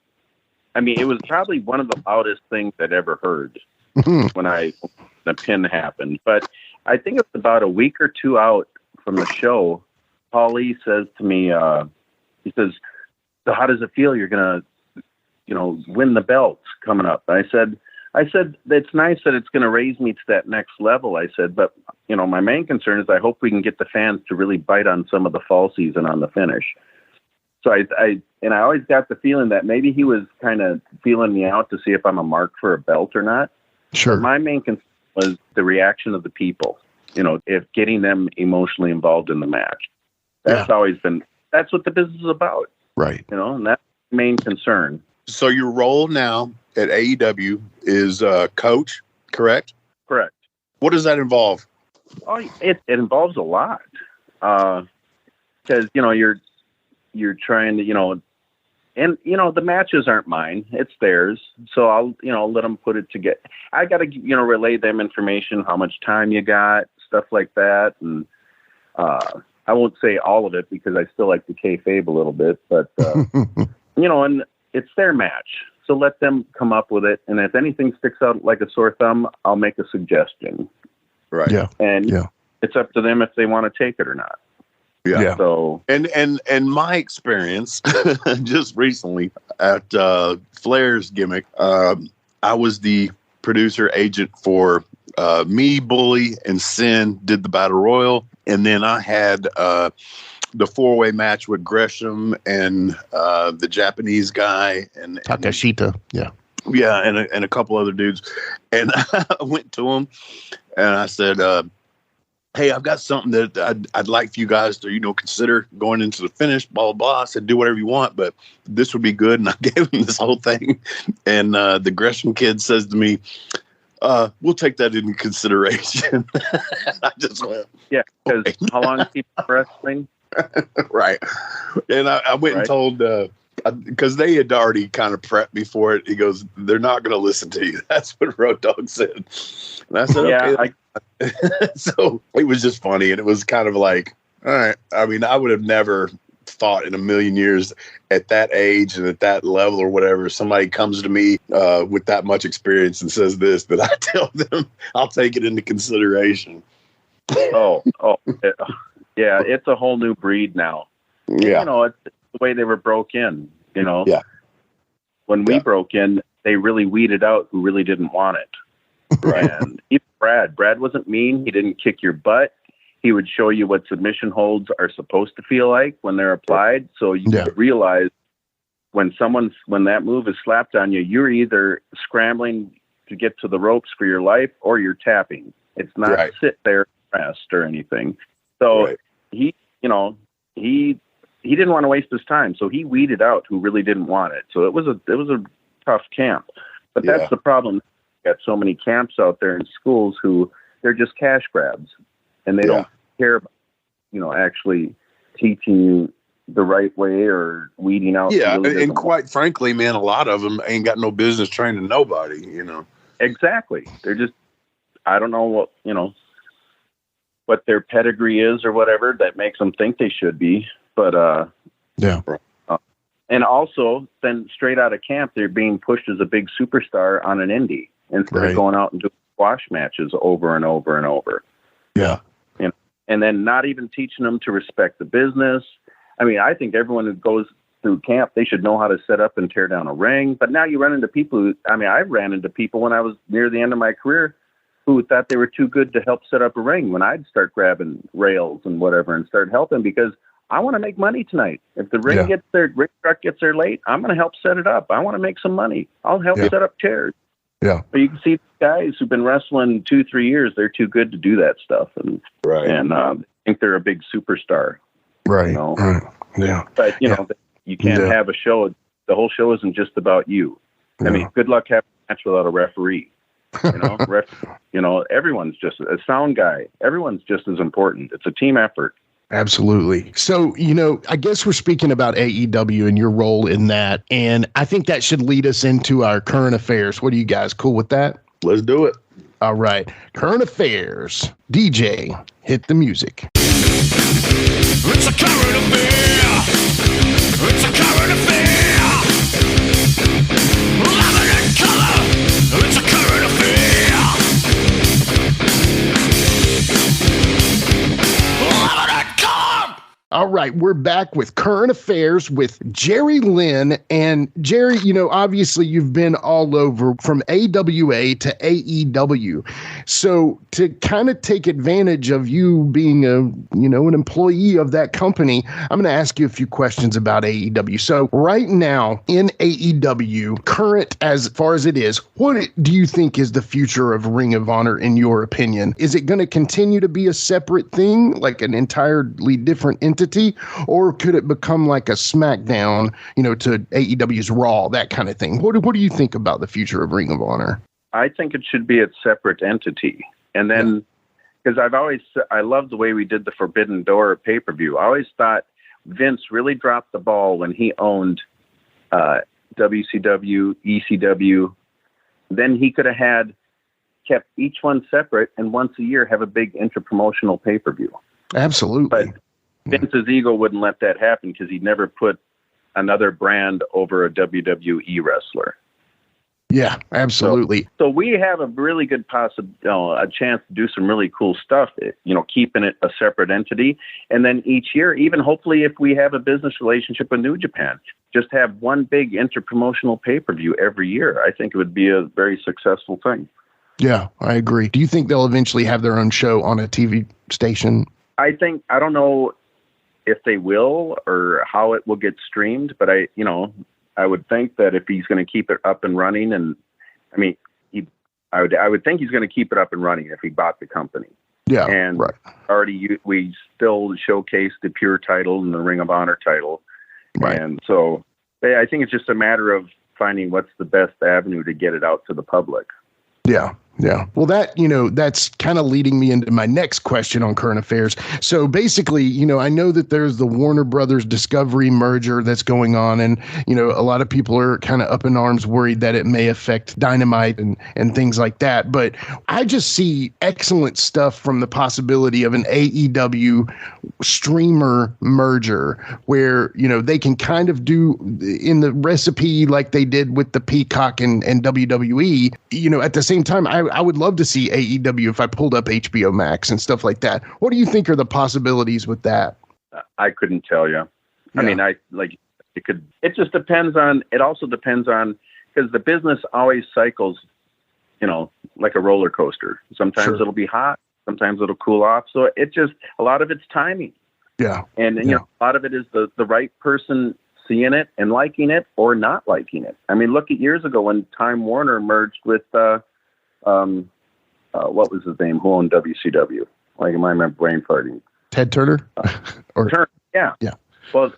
I mean, it was probably one of the loudest things I'd ever heard when the pin happened. But I think it was about a week or two out from the show, Paulie says to me, he says, so how does it feel? You're going to, win the belts coming up. And I said, I said, it's nice that it's going to raise me to that next level. I said, but, you know, my main concern is I hope we can get the fans to really bite on some of the fall season on the finish. So I always got the feeling that maybe he was kind of feeling me out to see if I'm a mark for a belt or not.
Sure.
But my main concern was the reaction of the people, you know, if getting them emotionally involved in the match. That's always been, that's what the business is about.
Right.
You know, and that's the main concern.
So your role now at AEW is coach, correct?
Correct.
What does that involve?
Oh, it involves a lot. Because, you know, you're trying to, you know, and, you know, the matches aren't mine. It's theirs. So I'll, you know, let them put it together. I got to, you know, relay them information, how much time you got, stuff like that. And I won't say all of it because I still like to kayfabe a little bit. But, you know, and it's their match. So let them come up with it. And if anything sticks out like a sore thumb, I'll make a suggestion.
Right.
Yeah.
And it's up to them if they want to take it or not.
Yeah.
So
and my experience just recently at Flair's gimmick, I was the producer agent for me, Bully, and Sin did the Battle Royal, and then I had the 4-way match with Gresham and the Japanese guy and
Takashita. Yeah.
Yeah, and a couple other dudes. And I went to him and I said, hey, I've got something that I'd like for you guys to, you know, consider going into the finish, blah, blah, blah. I said, do whatever you want, but this would be good. And I gave him this whole thing. And the Gresham kid says to me, we'll take that into consideration. I just went,
yeah, because how long is he wrestling?
Right. And I went and told, because they had already kind of prepped me for it. He goes, they're not going to listen to you. That's what Road Dogg said. And I said, okay. So it was just funny. And it was kind of like, all right. I mean, I would have never thought in a million years at that age and at that level or whatever, somebody comes to me with that much experience and says this, that I tell them I'll take it into consideration.
Yeah, it's a whole new breed now.
Yeah.
You know, it's the way they were broke in, you know.
Yeah.
When we broke in, they really weeded out who really didn't want it.
Right.
And even Brad wasn't mean. He didn't kick your butt. He would show you what submission holds are supposed to feel like when they're applied. So you realize when that move is slapped on you, you're either scrambling to get to the ropes for your life or you're tapping. It's not sit there and rest or anything. So he didn't want to waste his time. So he weeded out who really didn't want it. So it was a tough camp, but that's the problem. Got so many camps out there in schools who they're just cash grabs and they don't care about, you know, actually teaching you the right way or weeding out.
Yeah. And quite frankly, man, a lot of them ain't got no business training nobody, you know?
Exactly. They're just, I don't know what, you know, what their pedigree is or whatever that makes them think they should be. But, and also then straight out of camp, they're being pushed as a big superstar on an indie instead of going out and doing squash matches over and over and over.
Yeah.
You know, and then not even teaching them to respect the business. I mean, I think everyone who goes through camp, they should know how to set up and tear down a ring. But now you run into people I ran into people when I was near the end of my career who thought they were too good to help set up a ring when I'd start grabbing rails and whatever and start helping because I want to make money tonight. If the ring ring truck gets there late, I'm going to help set it up. I want to make some money. I'll help set up chairs.
Yeah.
But you can see guys who've been wrestling 2-3 years, they're too good to do that stuff. And, think they're a big superstar.
Right.
You know?
Right. Yeah.
But, you know, you can't have a show. The whole show isn't just about you. I mean, good luck having a match without a referee. You know, everyone's just a sound guy. Everyone's just as important. It's a team effort.
Absolutely. So, you know, I guess we're speaking about AEW and your role in that. And I think that should lead us into our current affairs. What are you guys cool with that?
Let's do it.
All right. Current affairs. DJ, hit the music.
It's a current affair. It's a current affair. Love it in color. It's a current affair.
All right. We're back with Current Affairs with Jerry Lynn. And Jerry, obviously you've been all over from AWA to AEW. So to kind of take advantage of you being an employee of that company, I'm going to ask you a few questions about AEW. So right now in AEW, current as far as it is, what do you think is the future of Ring of Honor in your opinion? Is it going to continue to be a separate thing, like an entirely different entity, or could it become like a SmackDown, to AEW's Raw, that kind of thing? What do you think about the future of Ring of Honor?
I think it should be a separate entity. And then, because I love the way we did the Forbidden Door pay-per-view. I always thought Vince really dropped the ball when he owned WCW, ECW. Then he could have kept each one separate and once a year have a big interpromotional pay-per-view.
Absolutely.
But Vince's ego wouldn't let that happen because he'd never put another brand over a WWE wrestler.
Yeah, absolutely.
So we have a really good a chance to do some really cool stuff, keeping it a separate entity. And then each year, even hopefully if we have a business relationship with New Japan, just have one big interpromotional pay-per-view every year. I think it would be a very successful thing.
Yeah, I agree. Do you think they'll eventually have their own show on a TV station?
I don't know if they will or how it will get streamed, but I would think that if he's going to keep it up and running, and I would think he's going to keep it up and running if he bought the company.
Yeah,
and
right.
We still showcase the Pure title and the Ring of Honor title, right? And so I think it's just a matter of finding what's the best avenue to get it out to the public.
Yeah. Yeah. Well, that's kind of leading me into my next question on Current Affairs. So basically, I know that there's the Warner Brothers Discovery merger that's going on. And, a lot of people are kind of up in arms worried that it may affect Dynamite and things like that. But I just see excellent stuff from the possibility of an AEW streamer merger where, they can kind of do in the recipe like they did with the Peacock and WWE, at the same time, I would love to see AEW if I pulled up HBO Max and stuff like that. What do you think are the possibilities with that?
I couldn't tell you. Yeah. It just depends on, it also depends on, because the business always cycles, like a roller coaster. Sometimes it'll be hot, sometimes it'll cool off. So a lot of it's timing.
Yeah.
And, a lot of it is the right person seeing it and liking it or not liking it. Look at years ago when Time Warner merged with, what was his name? Who owned WCW? Like, am I remember brain farting?
Ted Turner?
Turner, yeah.
Yeah.
Well,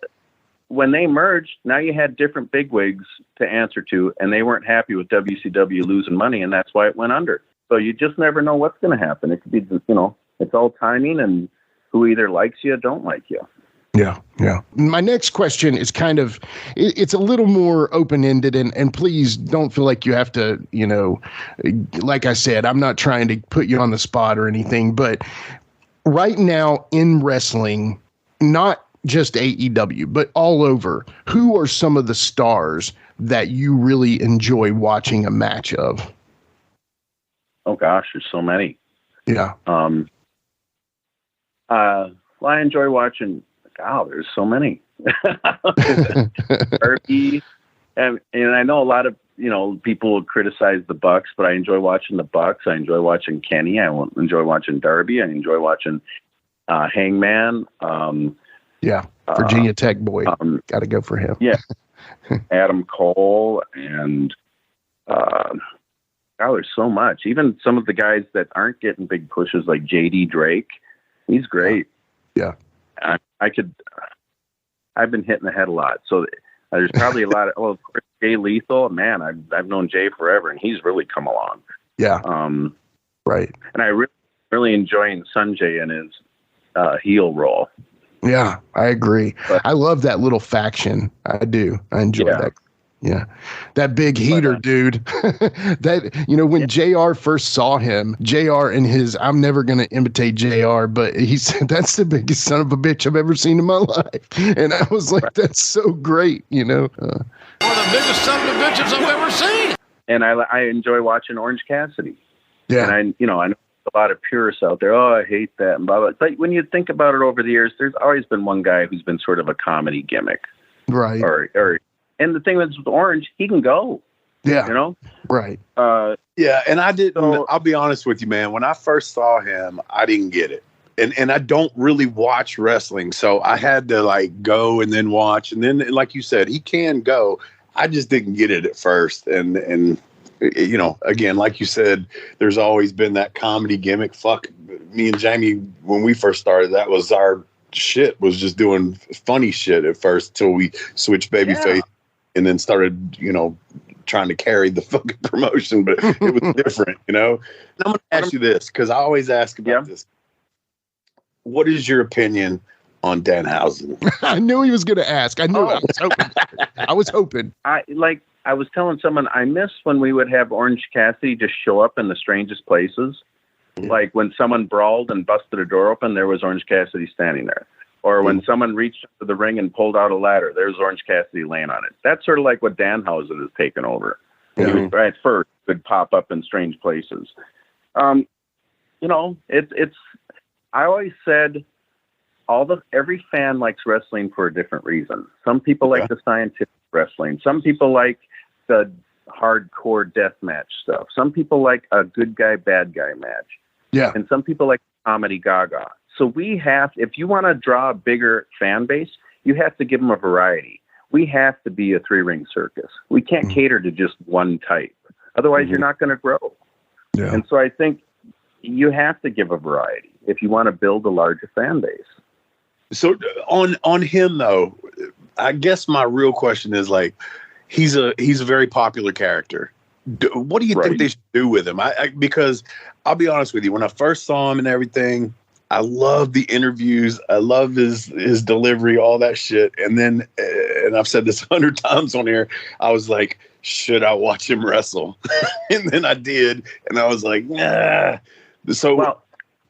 when they merged, now you had different bigwigs to answer to, and they weren't happy with WCW losing money, and that's why it went under. So you just never know what's going to happen. It could be, it's all timing, and who either likes you or don't like you.
Yeah. Yeah. My next question is it's a little more open-ended and please don't feel like you have to, like I said, I'm not trying to put you on the spot or anything, but right now in wrestling, not just AEW, but all over, who are some of the stars that you really enjoy watching a match of?
Oh gosh, there's so many.
Yeah.
Well, I enjoy watching, there's so many. Darby, and I know a lot of people will criticize the Bucks, but I enjoy watching the Bucks. I enjoy watching Kenny. I enjoy watching Darby. I enjoy watching Hangman.
Virginia Tech boy. Got to go for him.
Yeah, Adam Cole and there's so much. Even some of the guys that aren't getting big pushes, like JD Drake. He's great.
Yeah.
I've been hitting the head a lot. So there's probably a lot of, of course, Jay Lethal, man, I've known Jay forever and he's really come along.
Yeah. Right.
And I really enjoying Sanjay in his heel role.
Yeah, I agree. But I love that little faction. I do. I enjoy that. Yeah. That big heater dude. That, when JR first saw him, JR and his, I'm never going to imitate JR, but he said, that's the biggest son of a bitch I've ever seen in my life. And I was like, that's so great, One of the
biggest son of a bitches I've ever seen.
And I enjoy watching Orange Cassidy.
Yeah.
And I know a lot of purists out there. Oh, I hate that and blah, blah. But when you think about it over the years, there's always been one guy who's been sort of a comedy gimmick.
Right.
And the thing is with Orange, he can go.
Yeah.
You know?
Right.
Yeah. And I didn't, I'll be honest with you, man. When I first saw him, I didn't get it. And I don't really watch wrestling. So I had to like go and then watch. And then, like you said, he can go. I just didn't get it at first. And you know, again, like you said, there's always been that comedy gimmick. Fuck, me and Jamie, when we first started, that was our shit, was just doing funny shit at first till we switched babyface and then started, you know, trying to carry the fucking promotion. But it was different, you know. And I'm going to ask you this, because I always ask about this. What is your opinion on Danhausen?
I knew he was going to ask. I knew. I was hoping.
I was telling someone, I miss when we would have Orange Cassidy just show up in the strangest places. Yeah. Like when someone brawled and busted a door open, there was Orange Cassidy standing there. Or when someone reached into the ring and pulled out a ladder, there's Orange Cassidy laying on it. That's sort of like what Danhausen has taken over.
Yeah.
Right, first would pop up in strange places. You know, it's. I always said, every fan likes wrestling for a different reason. Some people like the scientific wrestling. Some people like the hardcore death match stuff. Some people like a good guy, bad guy match.
Yeah.
And some people like comedy gaga. So if you want to draw a bigger fan base, you have to give them a variety. We have to be a 3-ring circus. We can't cater to just one type. Otherwise, you're not going to grow.
Yeah.
And so I think you have to give a variety if you want to build a larger fan base.
So on him though, I guess my real question is like, he's a very popular character. What do you think they should do with him? Because I'll be honest with you, when I first saw him and everything, I love the interviews. I love his delivery, all that shit. And then, and I've said this 100 times on here, I was like, should I watch him wrestle? And then I did, and I was like, nah. So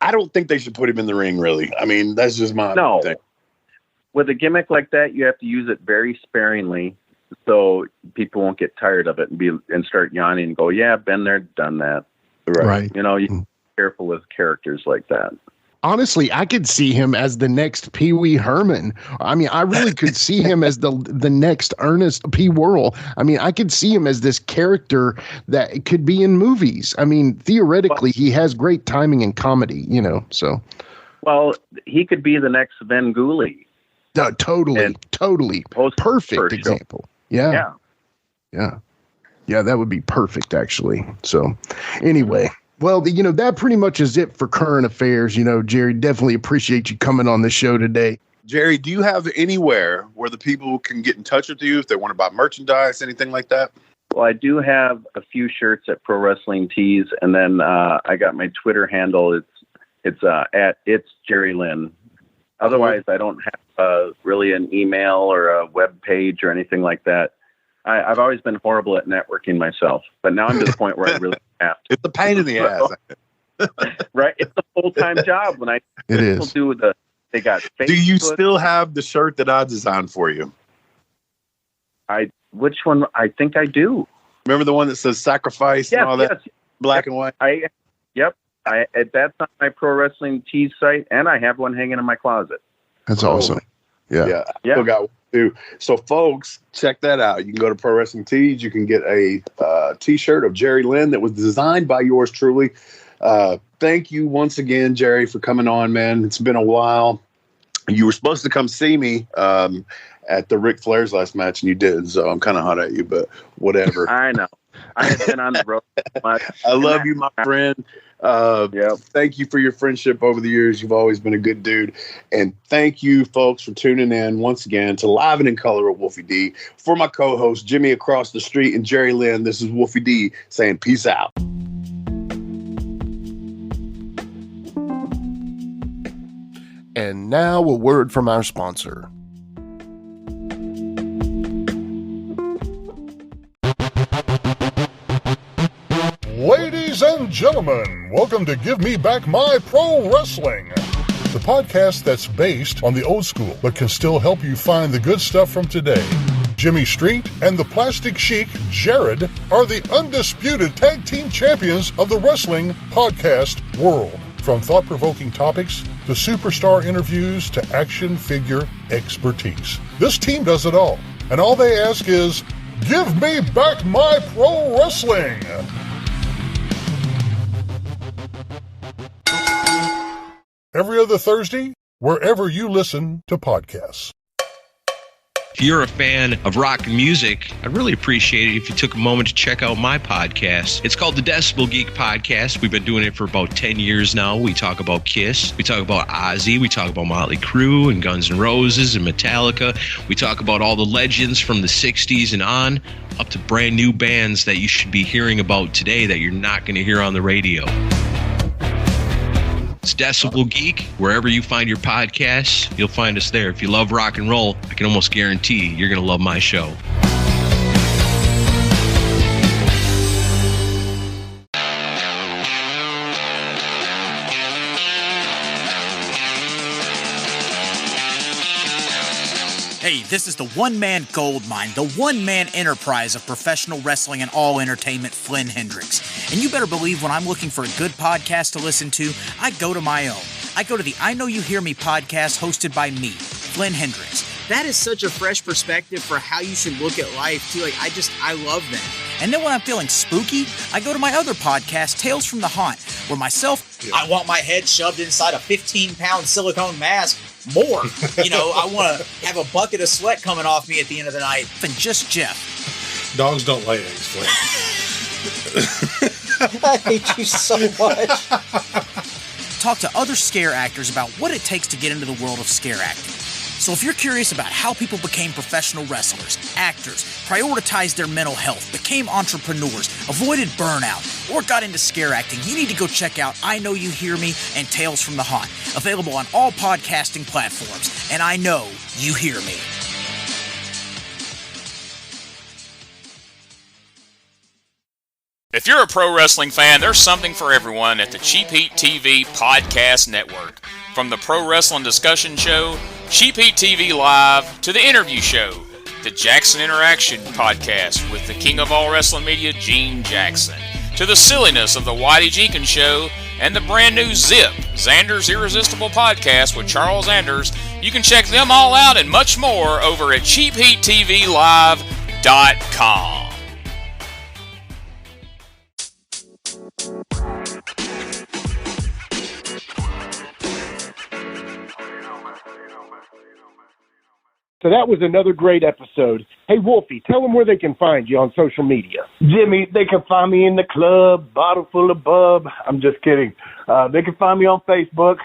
I don't think they should put him in the ring, really. I mean, that's just my thing.
With a gimmick like that, you have to use it very sparingly so people won't get tired of it and start yawning and go, yeah, been there, done that.
Right.
You know, you be careful with characters like that.
Honestly, I could see him as the next Pee Wee Herman. I mean, I really could see him as the next Ernest P. Worrell. I mean, I could see him as this character that could be in movies. I mean, theoretically, he has great timing and comedy, you know, so.
Well, he could be the next Van Gooley.
Totally. Perfect example. Yeah, that would be perfect, actually. So, anyway. Well, you know, that pretty much is it for current affairs. You know, Jerry, definitely appreciate you coming on the show today.
Jerry, do you have anywhere where the people can get in touch with you if they want to buy merchandise, anything like that?
Well, I do have a few shirts at Pro Wrestling Tees, and then I got my Twitter handle. It's It's Jerry Lynn. Otherwise, I don't have really an email or a web page or anything like that. I've always been horrible at networking myself, but now I'm to the point where I really have to.
It's a pain in the ass.
Right? It's a full-time job. When they got Facebook.
Do you still have the shirt that I designed for you?
Which one? I think I do.
Remember the one that says sacrifice and all that? Black and white?
That's on my Pro Wrestling Tees site, and I have one hanging in my closet.
That's awesome. Yeah.
I still got one too. So, folks, check that out. You can go to Pro Wrestling Tees. You can get a T-shirt of Jerry Lynn that was designed by yours truly. Thank you once again, Jerry, for coming on, man. It's been a while. You were supposed to come see me at the Ric Flair's last match, and you didn't. So I'm kind of hot at you, but whatever.
I know. I have been on the road so much.
I love you, my friend. Thank you for your friendship over the years. You've always been a good dude. And thank you, folks, for tuning in once again to Live and in Color with Wolfie D. For my co-host, Jimmy across the street, and Jerry Lynn, this is Wolfie D saying peace out.
And now a word from our sponsor.
Ladies and gentlemen, welcome to Give Me Back My Pro Wrestling, the podcast that's based on the old school but can still help you find the good stuff from today. Jimmy Street and the Plastic Chic, Jared, are the undisputed tag team champions of the wrestling podcast world. From thought-provoking topics to superstar interviews to action figure expertise. This team does it all. And all they ask is, give me back my pro wrestling! Every other Thursday, wherever you listen to podcasts.
If you're a fan of rock music, I'd really appreciate it if you took a moment to check out my podcast. It's called the Decibel Geek Podcast. We've been doing it for about 10 years now. We talk about Kiss. We talk about Ozzy. We talk about Motley Crue and Guns N' Roses and Metallica. We talk about all the legends from the 60s and on, up to brand new bands that you should be hearing about today that you're not going to hear on the radio. It's Decibel Geek. Wherever you find your podcasts, you'll find us there. If you love rock and roll, I can almost guarantee you're going to love my show.
Hey, this is the one-man gold mine, the one-man enterprise of professional wrestling and all entertainment, Flynn Hendricks. And you better believe when I'm looking for a good podcast to listen to, I go to my own. I go to the I Know You Hear Me podcast hosted by me, Flynn Hendricks. That is such a fresh perspective for how you should look at life, too. I love that. And then when I'm feeling spooky, I go to my other podcast, Tales from the Haunt, where I want my head shoved inside a 15-pound silicone mask. More. I want to have a bucket of sweat coming off me at the end of the night than just Jeff.
Dogs don't lay eggs, Flynn.
I hate you so much. Talk to other scare actors about what it takes to get into the world of scare acting. So if you're curious about how people became professional wrestlers, actors, prioritized their mental health, became entrepreneurs, avoided burnout, or got into scare acting, you need to go check out I Know You Hear Me and Tales from the Haunt, available on all podcasting platforms. And I know you hear me.
If you're a pro wrestling fan, there's something for everyone at the Cheap Heat TV Podcast Network. From the Pro Wrestling Discussion Show, Cheap Heat TV Live, to the interview show, the Jackson Interaction Podcast with the king of all wrestling media, Gene Jackson, to the silliness of the Whitey Jenkins Show, and the brand new Zip, Xander's Irresistible Podcast with Charles Anders. You can check them all out and much more over at cheapheattvlive.com.
So that was another great episode. Hey, Wolfie, tell them where they can find you on social media.
Jimmy, they can find me in the club, bottle full of bub. I'm just kidding. They can find me on Facebook.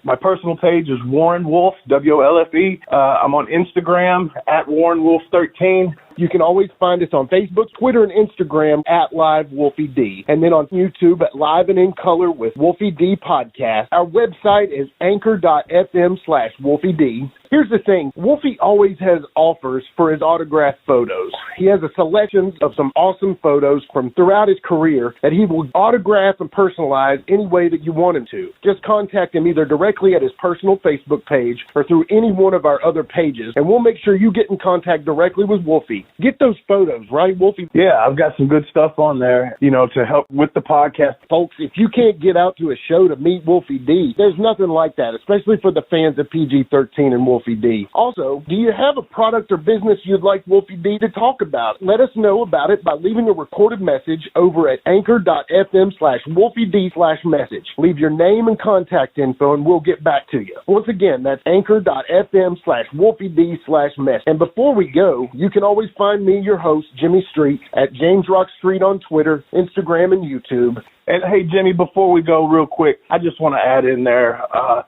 My personal page is Warren Wolfe, WOLFE. I'm on Instagram at WarrenWolfe13.
You can always find us on Facebook, Twitter, and Instagram at Live Wolfie D. And then on YouTube at Live and in Color with Wolfie D Podcast. Our website is anchor.fm/WolfieD. Here's the thing. Wolfie always has offers for his autographed photos. He has a selection of some awesome photos from throughout his career that he will autograph and personalize any way that you want him to. Just contact him either directly at his personal Facebook page or through any one of our other pages, and we'll make sure you get in contact directly with Wolfie. Get those photos, right, Wolfie?
Yeah, I've got some good stuff on there, to help with the podcast.
Folks, if you can't get out to a show to meet Wolfie D, there's nothing like that, especially for the fans of PG-13 and Wolfie D. Also, do you have a product or business you'd like Wolfie D to talk about? Let us know about it by leaving a recorded message over at anchor.fm/WolfieD/message. Leave your name and contact info and we'll get back to you. Once again, that's anchor.fm/WolfieD/message. And before we go, you can always find me, your host, Jimmy Street, at James Rock Street on Twitter, Instagram, and YouTube.
And hey, Jimmy, before we go real quick, I just want to add in there,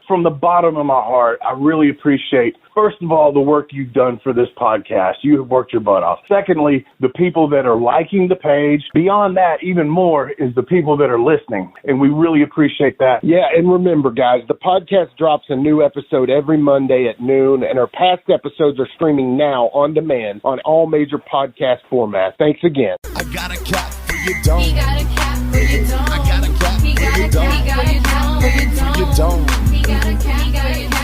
from the bottom of my heart, I really appreciate, first of all, the work you've done for this podcast. You have worked your butt off. Secondly, the people that are liking the page. Beyond that, even more, is the people that are listening. And we really appreciate that.
Yeah, and remember, guys, the podcast drops a new episode every Monday at noon, and our past episodes are streaming now on demand on all major podcast formats. Thanks again.
I got a cap for your dome.
He got a cap for your dome.
I got a cap for your dome.
He got a cap for your dome.
Your dome.
He got a cap for your dome.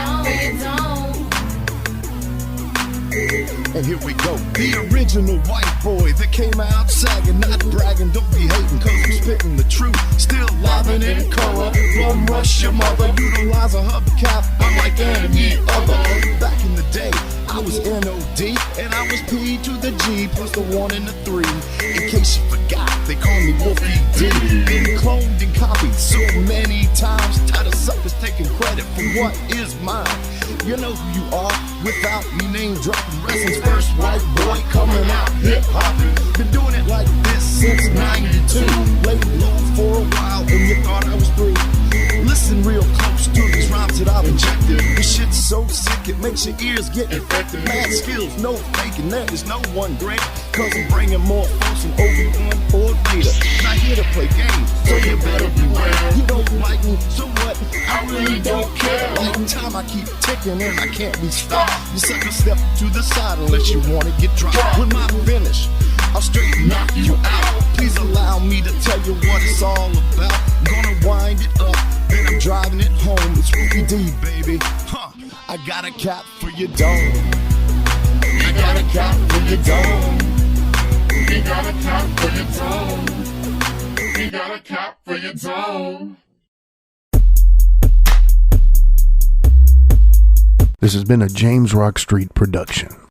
And here we go. The original white boy that came out sagging, not bragging, don't be hating, cause I'm spitting the truth. Still livin' in color, bum rush your mother, utilize a hubcap, unlike any other. Back in the day, I was N-O-D, and I was P to the G, plus the 1 and the 3. In case you forgot, they call me Wolfie D. Been cloned and copied so many times, tired of suckers taking credit for what is mine. You know who you are without me name dropping. Wrestling's first white boy coming out hip hopping. Been doing it like this since 92. Laid low for a while and you thought I was through. Listen real close to these rhymes that I've injected. This shit's so sick it makes your ears get infected. Mad skills, no faking, there is no one great. Cause I'm bringing more folks than Obi-Wan or Vader. Not here to play games, so you better beware. You don't like me, so what? I really don't care. Like time I keep ticking and I can't be stopped. You sucker step to the side unless you wanna get dropped. With my finish, I'll straight knock you out. Please allow me to tell you what it's all about. I'm gonna wind it up, then I'm driving it home. It's Wolfie D, baby. Huh, I got a cap for your dome. I got a cap for your dome. We got a cap for your dome. We got a cap for your dome.
This has been a James Rock Street production.